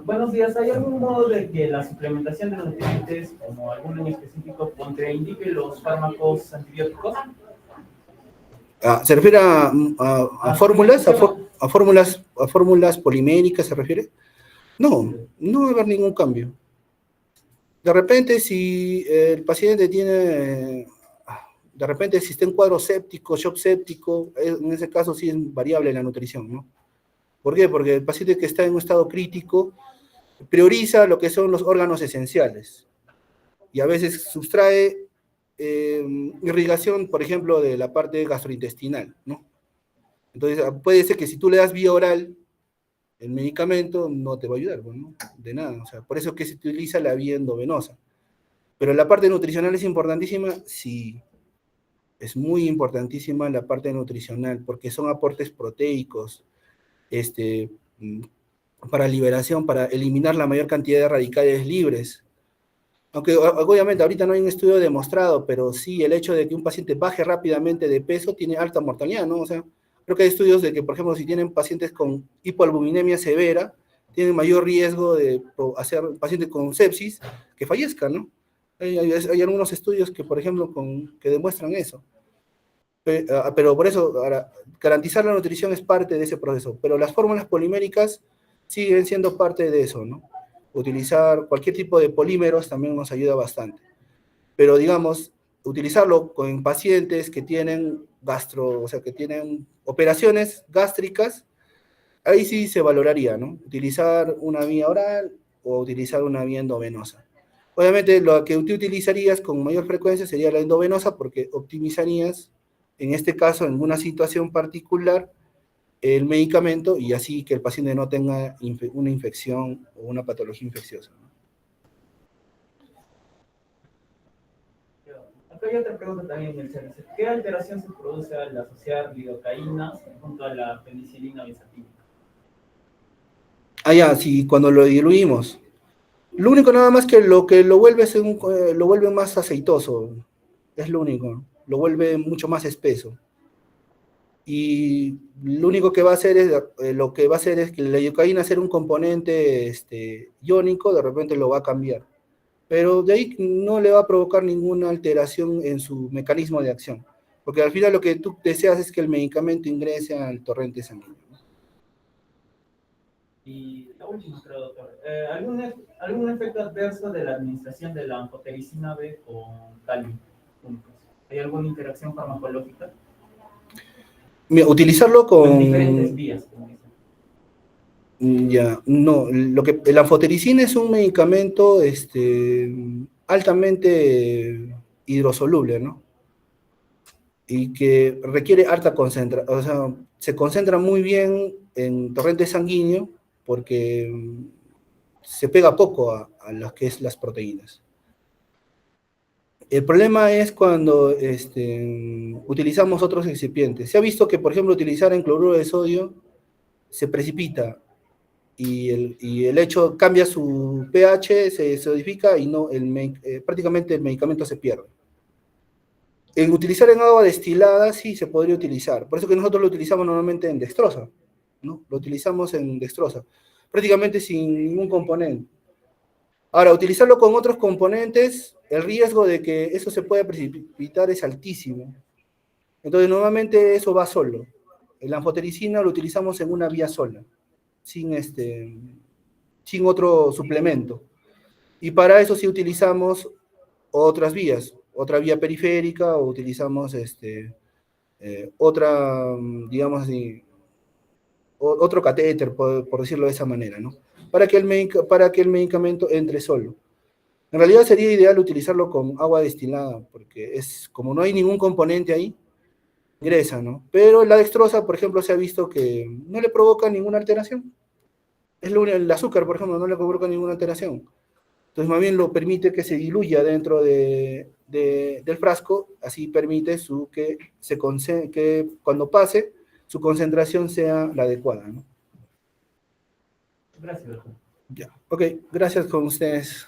Buenos días. ¿Hay algún modo de que la suplementación de nutrientes, como alguno en específico, contraindique los fármacos antibióticos? ¿Se refiere a fórmulas? ¿A fórmulas poliméricas se refiere? No, no va a haber ningún cambio. De repente, si el paciente tiene, de repente, si está en cuadro séptico, shock séptico, en ese caso sí es variable la nutrición, ¿no? ¿Por qué? Porque el paciente que está en un estado crítico prioriza lo que son los órganos esenciales y a veces sustrae irrigación, por ejemplo, de la parte gastrointestinal, ¿no? Entonces, puede ser que si tú le das vía oral, el medicamento no te va a ayudar, ¿no? De nada, o sea, por eso es que se utiliza la vía endovenosa. Pero la parte nutricional es importantísima, sí, es muy importantísima la parte nutricional, porque son aportes proteicos, mm, para liberación, para eliminar la mayor cantidad de radicales libres. Aunque obviamente ahorita no hay un estudio demostrado, pero sí el hecho de que un paciente baje rápidamente de peso tiene alta mortalidad, ¿no? O sea, creo que hay estudios de que, por ejemplo, si tienen pacientes con hipoalbuminemia severa, tienen mayor riesgo de hacer pacientes con sepsis que fallezcan, ¿no? Hay algunos estudios que, por ejemplo, que demuestran eso. Pero por eso, ahora, garantizar la nutrición es parte de ese proceso, pero las fórmulas poliméricas siguen siendo parte de eso, ¿no? Utilizar cualquier tipo de polímeros también nos ayuda bastante. Pero digamos, utilizarlo con pacientes que tienen o sea, que tienen operaciones gástricas, ahí sí se valoraría, ¿no? Utilizar una vía oral o utilizar una vía endovenosa. Obviamente, lo que tú utilizarías con mayor frecuencia sería la endovenosa porque optimizarías, en este caso, en una situación particular, el medicamento y así que el paciente no tenga una infección o una patología infecciosa. Acá hay otra pregunta también en el servicio. ¿Qué alteración se produce al asociar lidocaína junto a la penicilina bisatínica? Ah, ya, sí, cuando lo diluimos. Lo único nada más que lo vuelve, lo vuelve más aceitoso, es lo único, lo vuelve mucho más espeso. Y lo único que va a hacer es, lo que va a hacer es que la lidocaína ser un componente iónico, de repente lo va a cambiar. Pero de ahí no le va a provocar ninguna alteración en su mecanismo de acción. Porque al final lo que tú deseas es que el medicamento ingrese al torrente sanguíneo. Y la última, creo, doctor. ¿Algún efecto adverso de la administración de la anfotericina B con calium juntos? ¿Hay alguna interacción farmacológica? Utilizarlo Con diferentes vías, como dicen. Ya, no, la anfotericina es un medicamento altamente hidrosoluble, ¿no? Y que requiere alta concentración, o sea, se concentra muy bien en torrente sanguíneo porque se pega poco a lo que es las proteínas. El problema es cuando utilizamos otros excipientes. Se ha visto que, por ejemplo, utilizar en cloruro de sodio se precipita y el hecho cambia su pH, se solidifica y no, prácticamente el medicamento se pierde. En utilizar en agua destilada sí se podría utilizar. Por eso que nosotros lo utilizamos normalmente en dextrosa, ¿no? Lo utilizamos en dextrosa, prácticamente sin ningún componente. Ahora, utilizarlo con otros componentes, el riesgo de que eso se pueda precipitar es altísimo. Entonces, normalmente eso va solo. La anfotericina lo utilizamos en una vía sola, sin otro suplemento. Y para eso sí utilizamos otras vías, otra vía periférica o utilizamos otra, digamos así, otro catéter, por decirlo de esa manera, ¿no? Para que el medicamento entre solo. En realidad sería ideal utilizarlo con agua destilada, porque como no hay ningún componente ahí, ingresa, ¿no? Pero la dextrosa, por ejemplo, se ha visto que no le provoca ninguna alteración. El azúcar, por ejemplo, no le provoca ninguna alteración. Entonces, más bien lo permite que se diluya dentro del frasco, así permite que cuando pase, su concentración sea la adecuada, ¿no? Gracias, doctor. Ya, ok, gracias con ustedes.